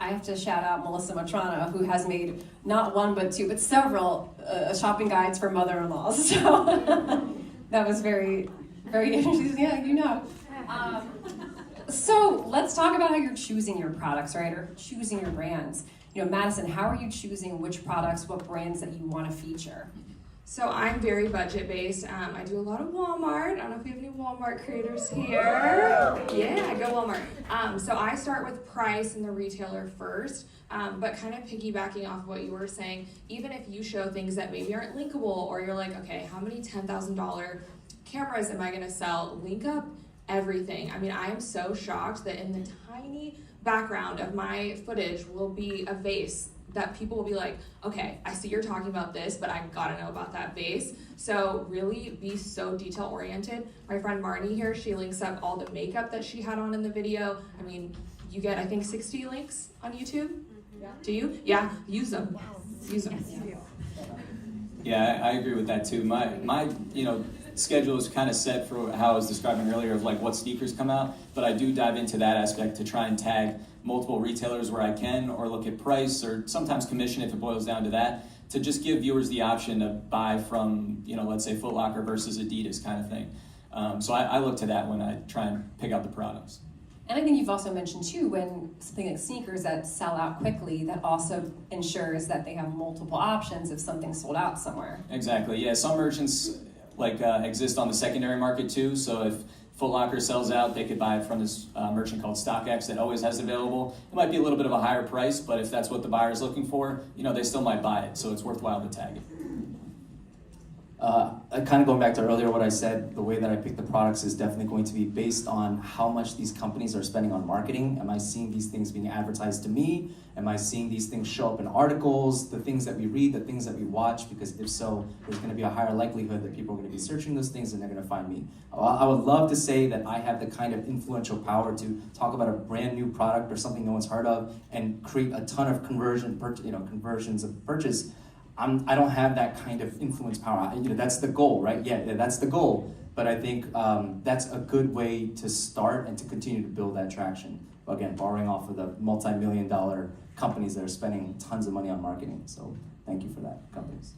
I have to shout out Melissa Matrana, who has made not one, but two, but several shopping guides for mother-in-laws. So that was very, very interesting. Yeah, you know. So let's talk about how you're choosing your products, right? Or choosing your brands. You know, Madison, how are you choosing which products, what brands that you want to feature?
So I'm very budget-based. I do a lot of Walmart. I don't know if we have any Walmart creators here. Yeah, go Walmart. So I start with price and the retailer first, but kind of piggybacking off what you were saying, even if you show things that maybe aren't linkable, or you're like, okay, how many $10,000 cameras am I gonna sell? Link up everything. I mean, I am so shocked that in the tiny background of my footage will be a vase that people will be like, okay, I see you're talking about this, but I gotta know about that vase. So really be so detail oriented. My friend Marnie here, she links up all the makeup that she had on in the video. I mean, you get, I think, 60 links on YouTube. Yeah. Do you? Yeah, use them. Use them.
Yeah, I agree with that too. My schedule is kind of set for how I was describing earlier of like what sneakers come out, but I do dive into that aspect to try and tag multiple retailers where I can, or look at price, or sometimes commission if it boils down to that, to just give viewers the option to buy from, let's say Foot Locker versus Adidas kind of thing. So I look to that when I try and pick out the products.
And I think you've also mentioned too, when something like sneakers that sell out quickly, that also ensures that they have multiple options if something's sold out somewhere.
Exactly, yeah. Some merchants exist on the secondary market too, so if Foot Locker sells out, they could buy it from this merchant called StockX that always has it available. It might be a little bit of a higher price, but if that's what the buyer's looking for, they still might buy it, so it's worthwhile to tag it.
Kind of going back to earlier what I said, the way that I pick the products is definitely going to be based on how much these companies are spending on marketing. Am I seeing these things being advertised to me? Am I seeing these things show up in articles, the things that we read, the things that we watch? Because if so, there's going to be a higher likelihood that people are going to be searching those things and they're going to find me. I would love to say that I have the kind of influential power to talk about a brand new product or something no one's heard of and create a ton of conversions of purchase. I don't have that kind of influence power. That's the goal, right? Yeah, that's the goal. But I think that's a good way to start and to continue to build that traction. Again, borrowing off of the multi-million-dollar companies that are spending tons of money on marketing. So thank you for that, companies.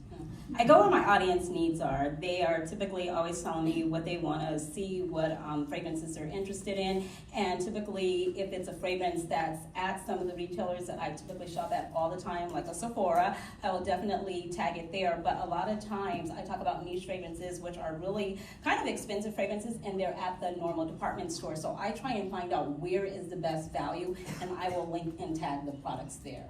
I go where my audience needs are. They are typically always telling me what they want to see, what fragrances they're interested in, and typically if it's a fragrance that's at some of the retailers that I typically shop at all the time, like a Sephora, I will definitely tag it there. But a lot of times I talk about niche fragrances, which are really kind of expensive fragrances, and they're at the normal department store. So I try and find out where is the best value, and I will link and tag the products there.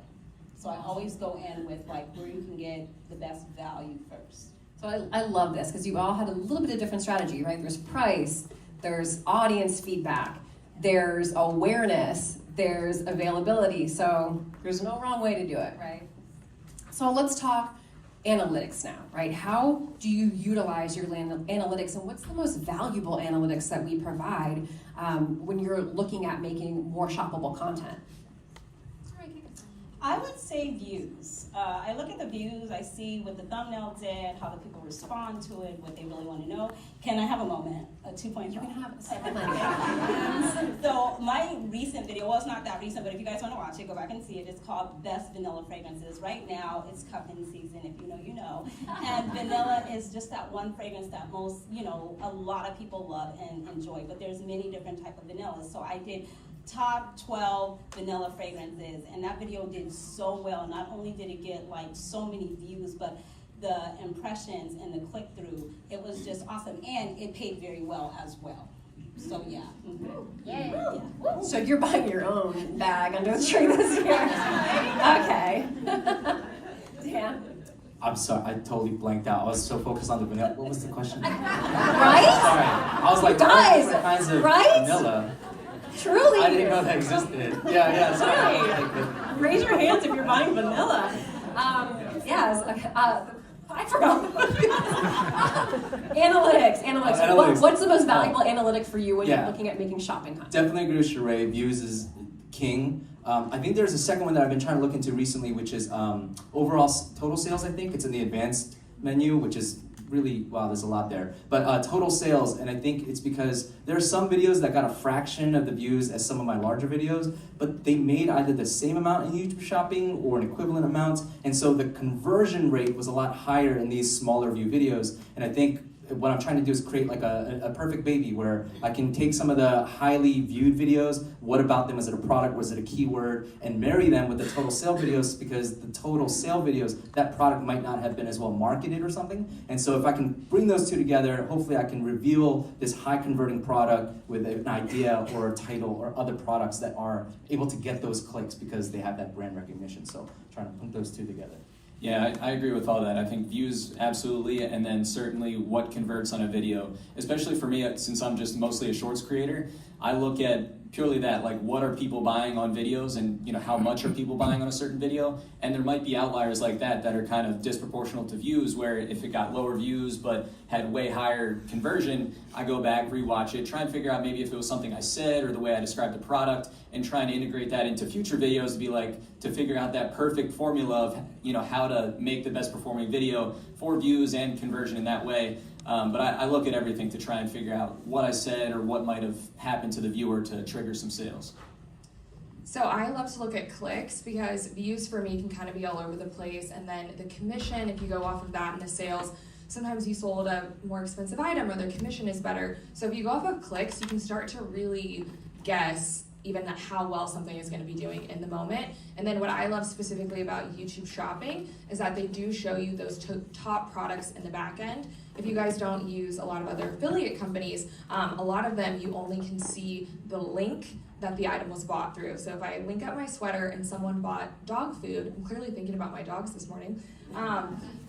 So I always go in with where you can get the best value first.
So I love this because you all had a little bit of different strategy, right? There's price, there's audience feedback, there's awareness, there's availability. So there's no wrong way to do it, right? So let's talk analytics now, right? How do you utilize your analytics, and what's the most valuable analytics that we provide when you're looking at making more shoppable content?
I would say views. I look at the views, I see what the thumbnail did, how the people respond to it, what they really want to know. Can I have a moment? 2 points. You can have a second. So my recent video, well, it's not that recent, but if you guys want to watch it, go back and see it. It's called Best Vanilla Fragrances. Right now, it's cuffing season, if you know, you know. And vanilla is just that one fragrance that most, a lot of people love and enjoy, but there's many different types of vanillas. So I did top 12 vanilla fragrances, and that video did so well. Not only did it get so many views, but the impressions and the click-through, it was just awesome, and it paid very well as well. So yeah.
Yeah. So you're buying your own bag under the tree this year. Okay. Yeah.
I'm sorry, I totally blanked out. I was so focused on the vanilla. What was the question?
Right?
Sorry. I was like,
guys,
different kinds of
right?
vanilla.
Truly.
I didn't know that existed. Yeah, sorry.
Right. Raise your hands if you're buying vanilla. Yes. Okay. I forgot. Analytics. What's the most valuable analytic for you when you're looking at making shopping content?
Definitely agree with Sheree. Views is king. I think there's a second one that I've been trying to look into recently, which is overall total sales, I think. It's in the advanced menu, which is really, wow, there's a lot there. But total sales, and I think it's because there are some videos that got a fraction of the views as some of my larger videos, but they made either the same amount in YouTube shopping or an equivalent amount, and so the conversion rate was a lot higher in these smaller view videos. And I think what I'm trying to do is create like a perfect baby where I can take some of the highly viewed videos, what about them, is it a product, was it a keyword, and marry them with the total sale videos, because the total sale videos, that product might not have been as well marketed or something. And so if I can bring those two together, hopefully I can reveal this high converting product with an idea or a title or other products that are able to get those clicks because they have that brand recognition. So trying to put those two together.
Yeah, I agree with all that. I think views, absolutely, and then certainly what converts on a video. Especially for me, since I'm just mostly a shorts creator, I look at purely that, like what are people buying on videos, and how much are people buying on a certain video. And there might be outliers like that are kind of disproportional to views, where if it got lower views but had way higher conversion, I go back, rewatch it, try and figure out maybe if it was something I said or the way I described the product, and trying to integrate that into future videos to figure out that perfect formula of how to make the best performing video for views and conversion in that way. But I look at everything to try and figure out what I said or what might have happened to the viewer to trigger some sales.
So I love to look at clicks, because views for me can kind of be all over the place, and then the commission, if you go off of that, and the sales, sometimes you sold a more expensive item or their commission is better. So if you go off of clicks, you can start to really guess even how well something is going to be doing in the moment. And then what I love specifically about YouTube shopping is that they do show you those top products in the back end. If you guys don't use a lot of other affiliate companies, a lot of them you only can see the link that the item was bought through. So if I link up my sweater and someone bought dog food, I'm clearly thinking about my dogs this morning,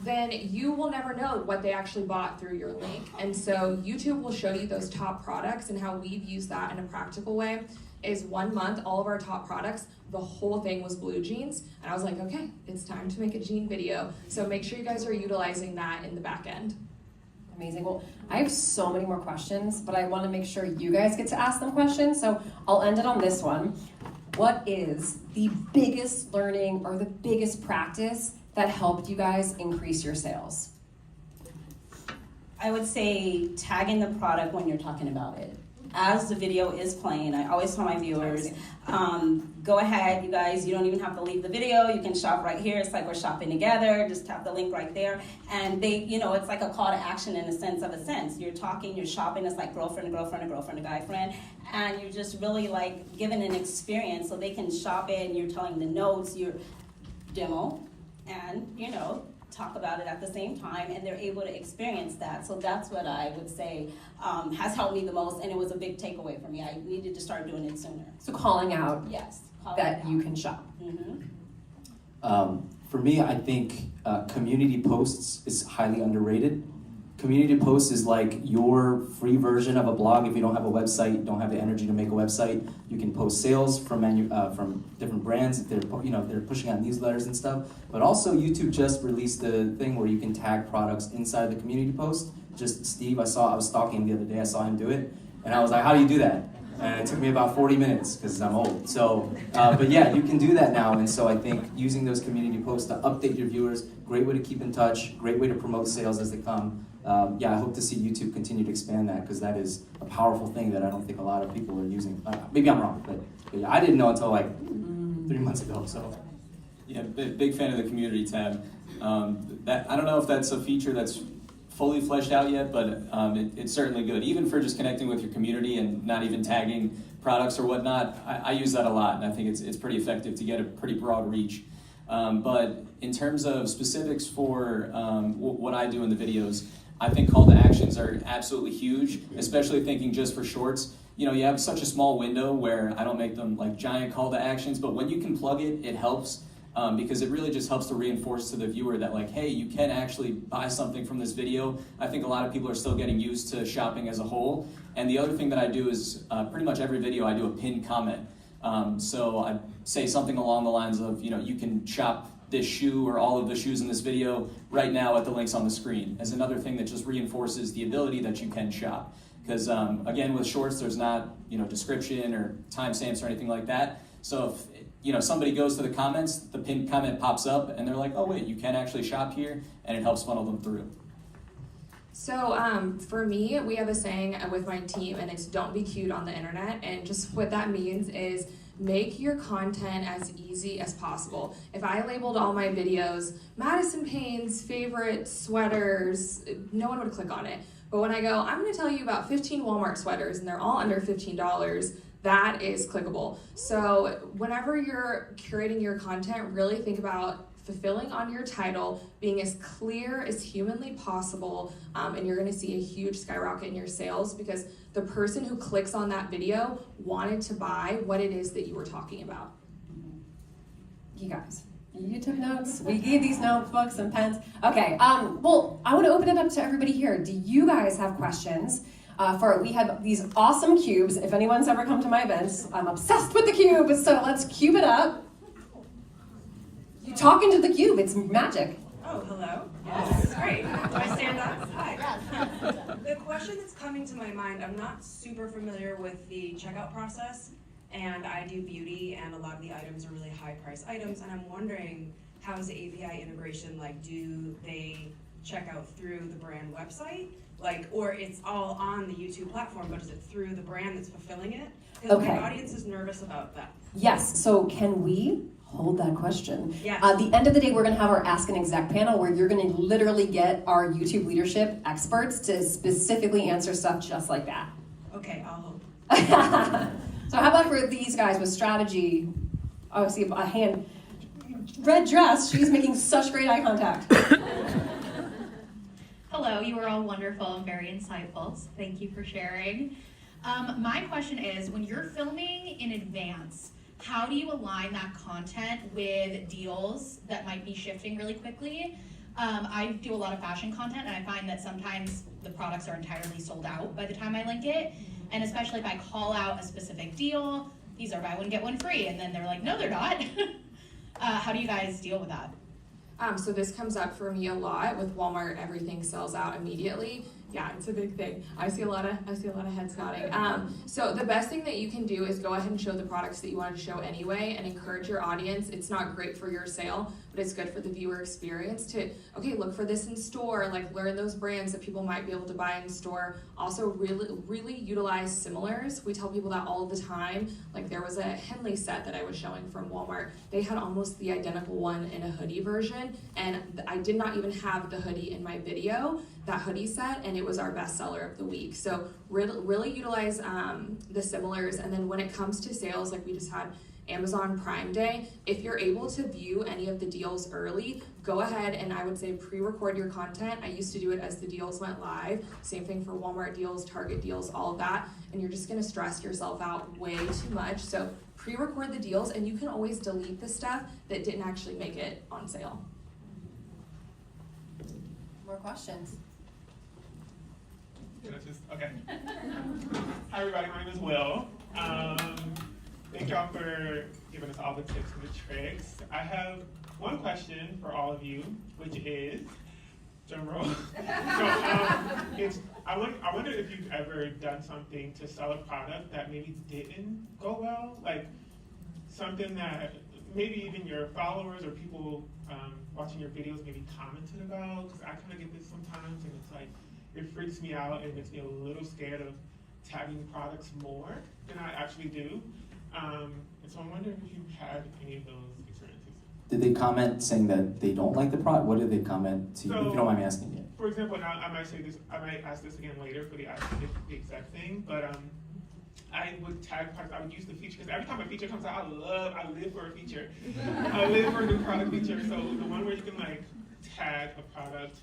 then you will never know what they actually bought through your link. And so YouTube will show you those top products, and how we've used that in a practical way is 1 month, all of our top products, the whole thing was blue jeans. And I was like, okay, it's time to make a jean video. So make sure you guys are utilizing that in the back end.
Amazing. Well, I have so many more questions, but I want to make sure you guys get to ask them questions. So I'll end it on this one. What is the biggest learning or the biggest practice that helped you guys increase your sales?
I would say tagging the product when you're talking about it. As the video is playing, I always tell my viewers, go ahead, you guys, you don't even have to leave the video, you can shop right here, it's like we're shopping together, just tap the link right there, and they, it's like a call to action in a sense. You're talking, you're shopping, it's like girlfriend, a guy friend, and you're just really like giving an experience so they can shop it, and you're telling the notes, your demo, and talk about it at the same time, and they're able to experience that. So that's what I would say has helped me the most, and it was a big takeaway for me. I needed to start doing it sooner.
So calling out
yes,
that you can shop.
For me, I think community posts is highly underrated. Community posts is like your free version of a blog. If you don't have a website, don't have the energy to make a website, you can post sales from different brands. If they're pushing out newsletters and stuff. But also, YouTube just released the thing where you can tag products inside the community post. Just Steve, I was stalking him the other day. I saw him do it, and I was like, "How do you do that?" And it took me about 40 minutes because I'm old. So, but yeah, you can do that now. And so I think using those community posts to update your viewers, great way to keep in touch, great way to promote sales as they come. I hope to see YouTube continue to expand that, because that is a powerful thing that I don't think a lot of people are using. Maybe I'm wrong, but yeah, I didn't know until like 3 months ago. So,
yeah, big fan of the community tab. That I don't know if that's a feature that's fully fleshed out yet, but it's certainly good. Even for just connecting with your community and not even tagging products or whatnot, I use that a lot, and I think it's pretty effective to get a pretty broad reach. But in terms of specifics for what I do in the videos, I think call to actions are absolutely huge, especially thinking just for shorts. You have such a small window where I don't make them like giant call to actions, but when you can plug it, it helps. Because it really just helps to reinforce to the viewer that like, hey, you can actually buy something from this video. I think a lot of people are still getting used to shopping as a whole. And the other thing that I do is pretty much every video I do a pinned comment. So I say something along the lines of, you can shop this shoe or all of the shoes in this video right now at the links on the screen, as another thing that just reinforces the ability that you can shop. Because again, with shorts, there's not description or timestamps or anything like that. So if somebody goes to the comments, the pinned comment pops up, and they're like, oh wait, you can actually shop here, and it helps funnel them through.
So for me, we have a saying with my team, and it's don't be cute on the internet. And just what that means is make your content as easy as possible. If I labeled all my videos Madison Payne's favorite sweaters, no one would click on it. But when I go, I'm gonna tell you about 15 Walmart sweaters and they're all under $15, that is clickable. So whenever you're curating your content, really think about fulfilling on your title, being as clear as humanly possible, and you're gonna see a huge skyrocket in your sales because the person who clicks on that video wanted to buy what it is that you were talking about.
You guys, you took notes. We gave these notebooks and pens. Okay, well, I want to open it up to everybody here. Do you guys have questions? We have these awesome cubes. If anyone's ever come to my events, I'm obsessed with the cube, so let's cube it up. You talk into the cube, it's magic.
Oh, hello. Yes, this is great. Do I stand up? Hi. The question that's coming to my mind, I'm not super familiar with the checkout process, and I do beauty, and a lot of the items are really high-priced items, and I'm wondering, how is the API integration, like, do they check out through the brand website? Like, or it's all on the YouTube platform, but is it through the brand that's fulfilling it? Because
Okay.
my audience is nervous about that.
Yes, so can we hold that question?
Yes.
At the end of the day, we're gonna have our Ask an Exec panel where you're gonna literally get our YouTube leadership experts to specifically answer stuff just like that.
Okay, I'll hope.
So how about for these guys with strategy? Oh, I see a hand. Red dress, she's making such great eye contact.
Hello, you are all wonderful and very insightful. So thank you for sharing. My question is, when you're filming in advance, how do you align that content with deals that might be shifting really quickly? I do a lot of fashion content, and I find that sometimes the products are entirely sold out by the time I link it. And especially if I call out a specific deal, these are buy one, get one free, and then they're like, no, they're not. How do you guys deal with that?
So this comes up for me a lot with Walmart. Everything sells out immediately. Yeah, it's a big thing. I see a lot of heads nodding. So the best thing that you can do is go ahead and show the products that you want to show anyway, and encourage your audience. It's not great for your sale, but it's good for the viewer experience to look for this in store, like learn those brands that people might be able to buy in store. Also, really utilize similars. We tell people that all the time. Like there was a Henley set that I was showing from Walmart. They had almost the identical one in a hoodie version, and I did not even have the hoodie in my video. That hoodie set, and it was our best seller of the week. So really utilize the similars. And then when it comes to sales, like we just had Amazon Prime Day, if you're able to view any of the deals early, go ahead and I would say pre-record your content. I used to do it as the deals went live. Same thing for Walmart deals, Target deals, all of that. And you're just gonna stress yourself out way too much. So pre-record the deals, and you can always delete the stuff that didn't actually make it on sale.
More questions?
Okay. Hi everybody, my name is Will. Thank y'all for giving us all the tips and the tricks. I have one question for all of you, which is, drum roll. I wonder if you've ever done something to sell a product that maybe didn't go well, like something that maybe even your followers or people watching your videos maybe commented about, because I kind of get this sometimes, and it's like, it freaks me out and makes me a little scared of tagging products more than I actually do. And so I'm wondering if you've had any of those experiences.
Did they comment saying that they don't like the product? What did they comment to you, if you don't mind me asking you?
For example, and I might ask this again later for the exact thing, but I would tag products, I would use the feature, because every time a feature comes out, I live for a feature. I live for a new product feature, so the one where you can like tag a product,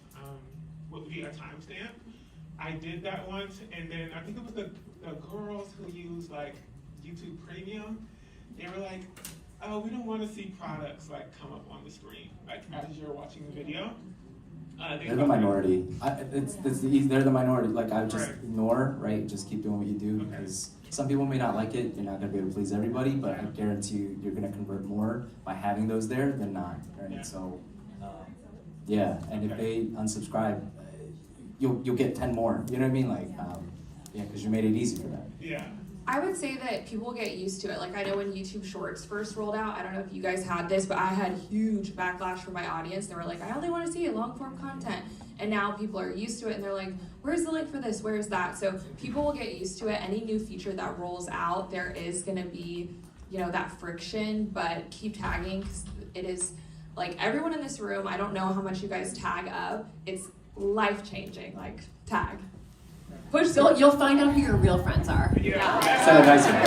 would be a timestamp. I did that once, and then I think it was the girls who use like YouTube Premium. They were like, "Oh, we don't want to see products like come up on the screen, like as you're watching the video."
They're the minority. They're the minority. Like I would just ignore, right? Just keep doing what you do, because some people may not like it. You're not gonna be able to please everybody, but I guarantee you're gonna convert more by having those there than not, right?
Yeah.
So, yeah. And if they unsubscribe, you'll get 10 more. You know what I mean? Like, yeah, because you made it easy for them.
Yeah.
I would say that people get used to it. Like I know when YouTube Shorts first rolled out, I don't know if you guys had this, but I had huge backlash from my audience. They were like, I only want to see long form content. And now people are used to it and they're like, where's the link for this? Where's that? So people will get used to it. Any new feature that rolls out, there is gonna be, you know, that friction, but keep tagging, because it is, like, everyone in this room, I don't know how much you guys tag up. It's life-changing, like, tag.
Push, you'll find out who your real friends are.
Yeah.
So nice of you.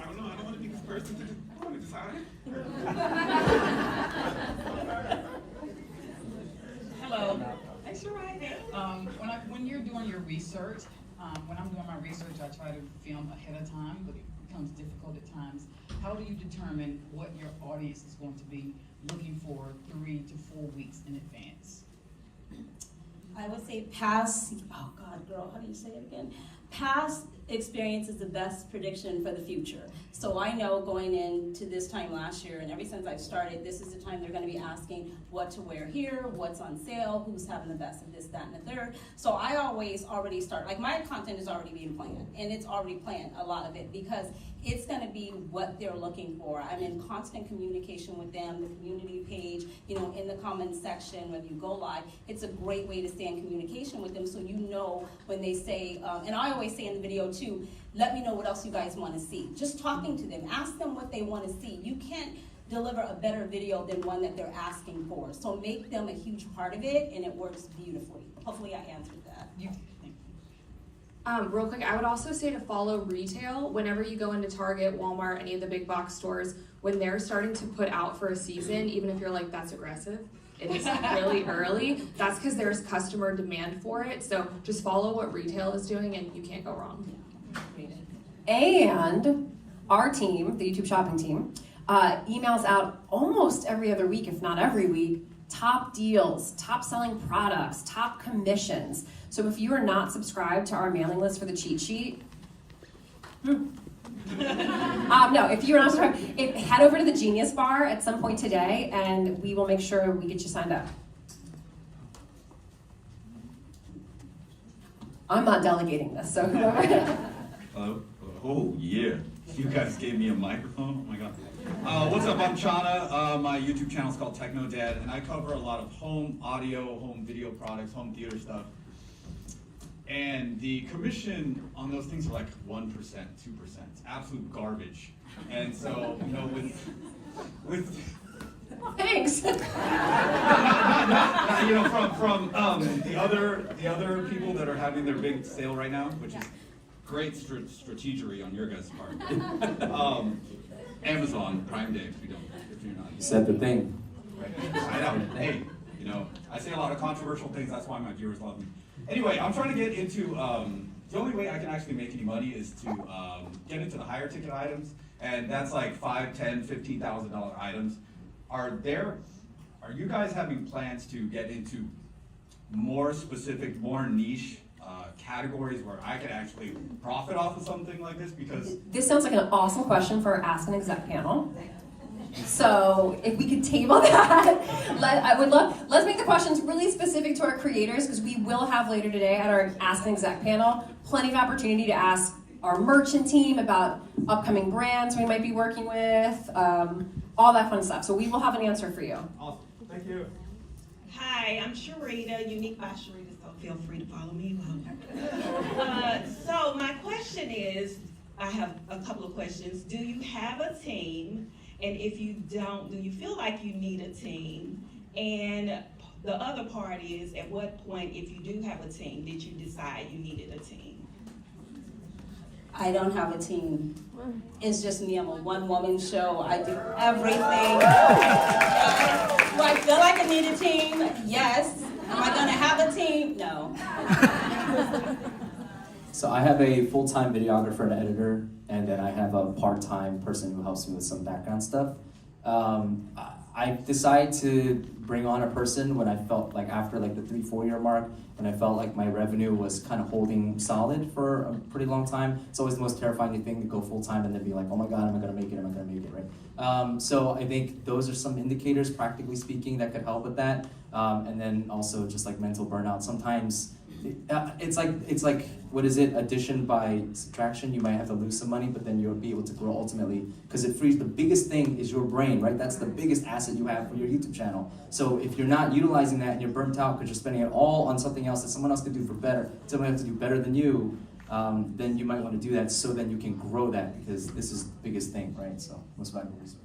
I don't know. I don't want to be this person to decide.
Hello. Thanks for writing. When you're doing your research, when I'm doing my research, I try to film ahead of time, but it becomes difficult at times. How do you determine what your audience is going to be looking for 3 to 4 weeks in advance?
I would say past, oh God, girl, how do you say it again? Past experience is the best prediction for the future. So I know going into this time last year, and ever since I've started, this is the time they're gonna be asking what to wear here, what's on sale, who's having the best of this, that, and the third. So I always already start, like my content is already being planned, and it's already planned, a lot of it, because it's gonna be what they're looking for. I'm in constant communication with them, the community page, you know, in the comments section, when you go live, it's a great way to stay in communication with them so you know when they say, and I always say in the video too, let me know what else you guys wanna see. Just talking to them, ask them what they wanna see. You can't deliver a better video than one that they're asking for. So make them a huge part of it, and it works beautifully. Hopefully I answered that.
Real quick, I would also say to follow retail. Whenever you go into Target, Walmart, any of the big box stores, when they're starting to put out for a season, even if you're like, that's aggressive, it is really early, that's because there's customer demand for it. So just follow what retail is doing and you can't go wrong.
And our team, the YouTube shopping team, emails out almost every other week, if not every week, top deals, top selling products, top commissions. So if you are not subscribed to our mailing list for the cheat sheet, no, if you're not subscribed, head over to the Genius Bar at some point today, and we will make sure we get you signed up. I'm not delegating this, so whoever.
Hello? Oh, yeah. You guys gave me a microphone? Oh my God. What's up? I'm Chana. My YouTube channel is called Techno Dad, and I cover a lot of home audio, home video products, home theater stuff. And the commission on those things are like 1%, 2%. It's absolute garbage. And so, you know, with
thanks.
You know, from the other people that are having their big sale right now, which is great strategery on your guys' part. Amazon Prime Day, if you're not.
You said the thing.
I know. Hey, you know, I say a lot of controversial things. That's why my viewers love me. Anyway, I'm trying to get into. The only way I can actually make any money is to get into the higher ticket items, and that's like $5,000, $10,000, $15,000 items. Are you guys having plans to get into more specific, more niche categories where I could actually profit off of something like this? Because
this sounds like an awesome question for our Ask an Exec panel. So if we could table that, let's make the questions really specific to our creators, because we will have later today at our Ask an Exec panel plenty of opportunity to ask our merchant team about upcoming brands we might be working with, all that fun stuff. So we will have an answer for you.
Awesome. Thank you.
Hi, I'm Sharita, unique by Sharita, so feel free to follow me. So my question is, I have a couple of questions. Do you have a team? And if you don't, do you feel like you need a team? And the other part is, at what point, if you do have a team, did you decide you needed a team?
I don't have a team. It's just me. I'm a one-woman show. I do everything. Do I feel like I need a team? Yes. Am I gonna have a team? No.
So I have a full-time videographer and editor, and then I have a part-time person who helps me with some background stuff. I decided to bring on a person when I felt like after like the 3-4 year mark, when I felt like my revenue was kind of holding solid for a pretty long time. It's always the most terrifying thing to go full-time and then be like, oh my God, am I gonna make it, right? So I think those are some indicators, practically speaking, that could help with that. And then also just like mental burnout. Sometimes it's like what is it, addition by subtraction? You might have to lose some money, but then you'll be able to grow ultimately, because it frees. The biggest thing is your brain, right? That's the biggest asset you have for your YouTube channel. So if you're not utilizing that and you're burnt out because you're spending it all on something else that someone else could do for better, someone has to do better than you, then you might want to do that so then you can grow that, because this is the biggest thing, right? So most valuable resource.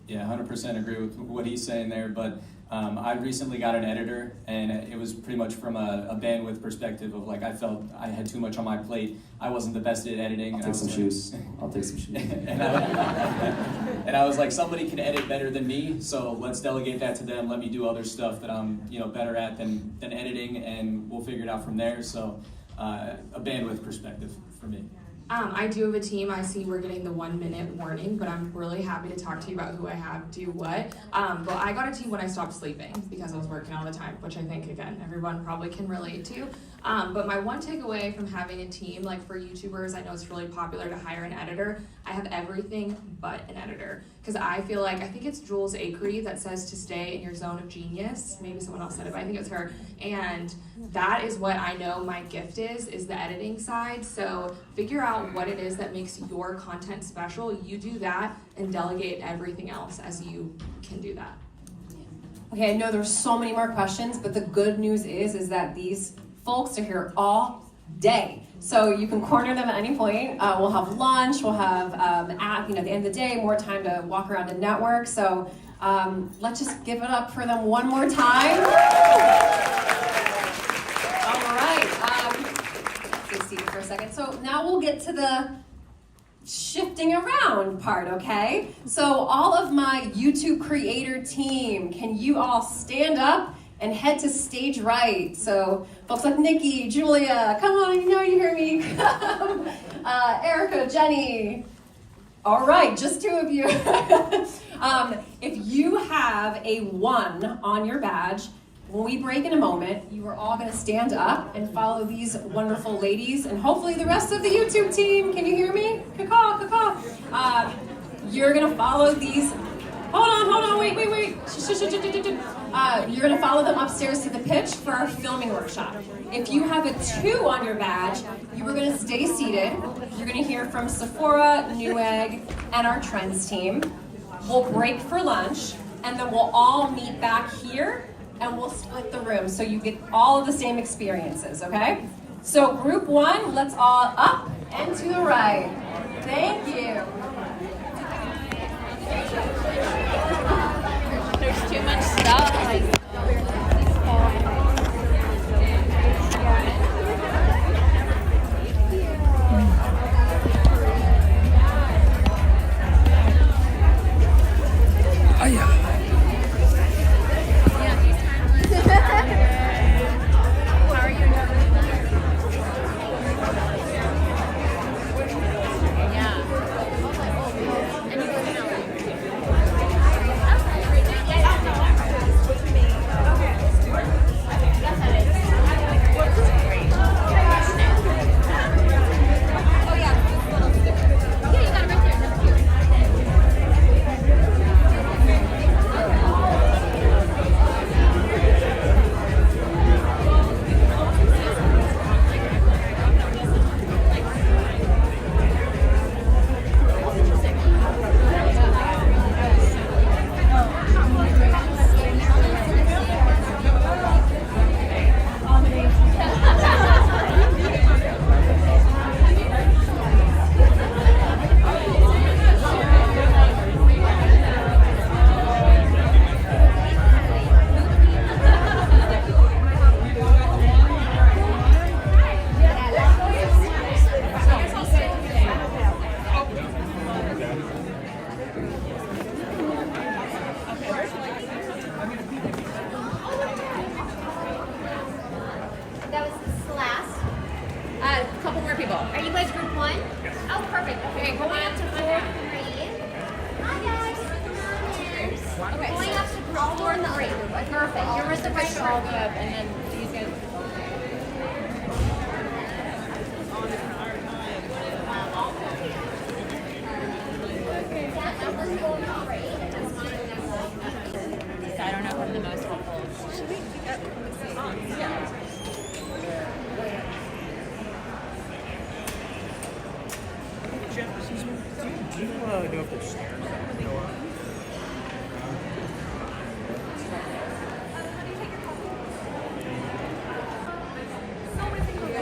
Yeah, 100% agree with what he's saying there, but I recently got an editor, and it was pretty much from a bandwidth perspective of like I felt I had too much on my plate. I wasn't the best at editing.
I'll take some shoes.
and I was like, somebody can edit better than me, so let's delegate that to them. Let me do other stuff that I'm better at than editing, and we'll figure it out from there. So a bandwidth perspective for me.
I do have a team. I see we're getting the 1 minute warning, but I'm really happy to talk to you about who I have do what. But I got a team when I stopped sleeping because I was working all the time, which I think, again, everyone probably can relate to. But my one takeaway from having a team, like for YouTubers, I know it's really popular to hire an editor. I have everything but an editor. Because I feel like, I think it's Jules Acree that says to stay in your zone of genius. Maybe someone else said it, but I think it's her. And that is what I know my gift is the editing side. So figure out what it is that makes your content special. You do that and delegate everything else as you can do that.
Okay, I know there's so many more questions, but the good news is that these folks are here all day. So you can corner them at any point. We'll have lunch, we'll have, at the end of the day, more time to walk around and network. So let's just give it up for them one more time. All right, stay seated for a second. So now we'll get to the shifting around part, okay? So all of my YouTube creator team, can you all stand up and head to stage right? So folks like Nikki, Julia, come on, you know you hear me. Erica, Jenny. All right, just two of you. If you have a 1 on your badge, when we break in a moment, you are all going to stand up and follow these wonderful ladies, and hopefully the rest of the YouTube team. Can you hear me? Caw, caw. You're going to follow these. Hold on, wait. You're going to follow them upstairs to the pitch for our filming workshop. If you have a 2 on your badge, you are going to stay seated. You're going to hear from Sephora, Newegg, and our trends team. We'll break for lunch, and then we'll all meet back here, and we'll split the room so you get all of the same experiences, okay? So group 1, let's all up and to the right. Thank you.
There's too much stuff.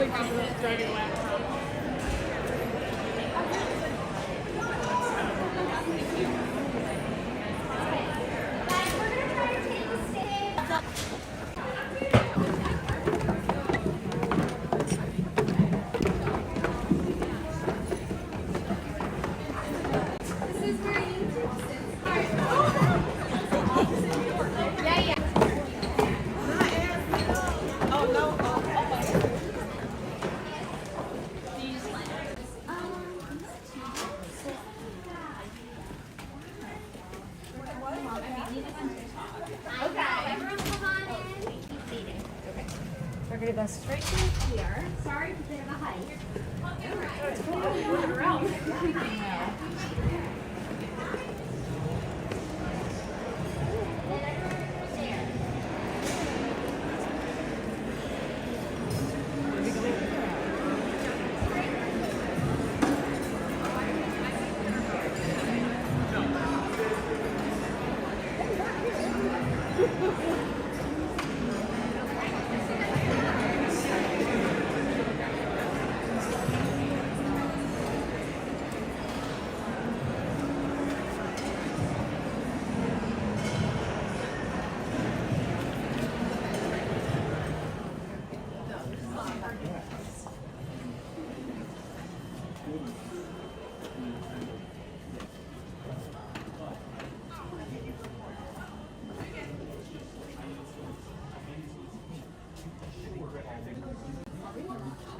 really confident with driving a laptop.
We're gonna go straight to here. Sorry, it's a bit of a hike. It's cool. Moving around.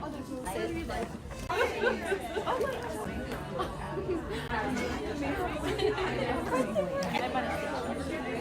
I'll do two.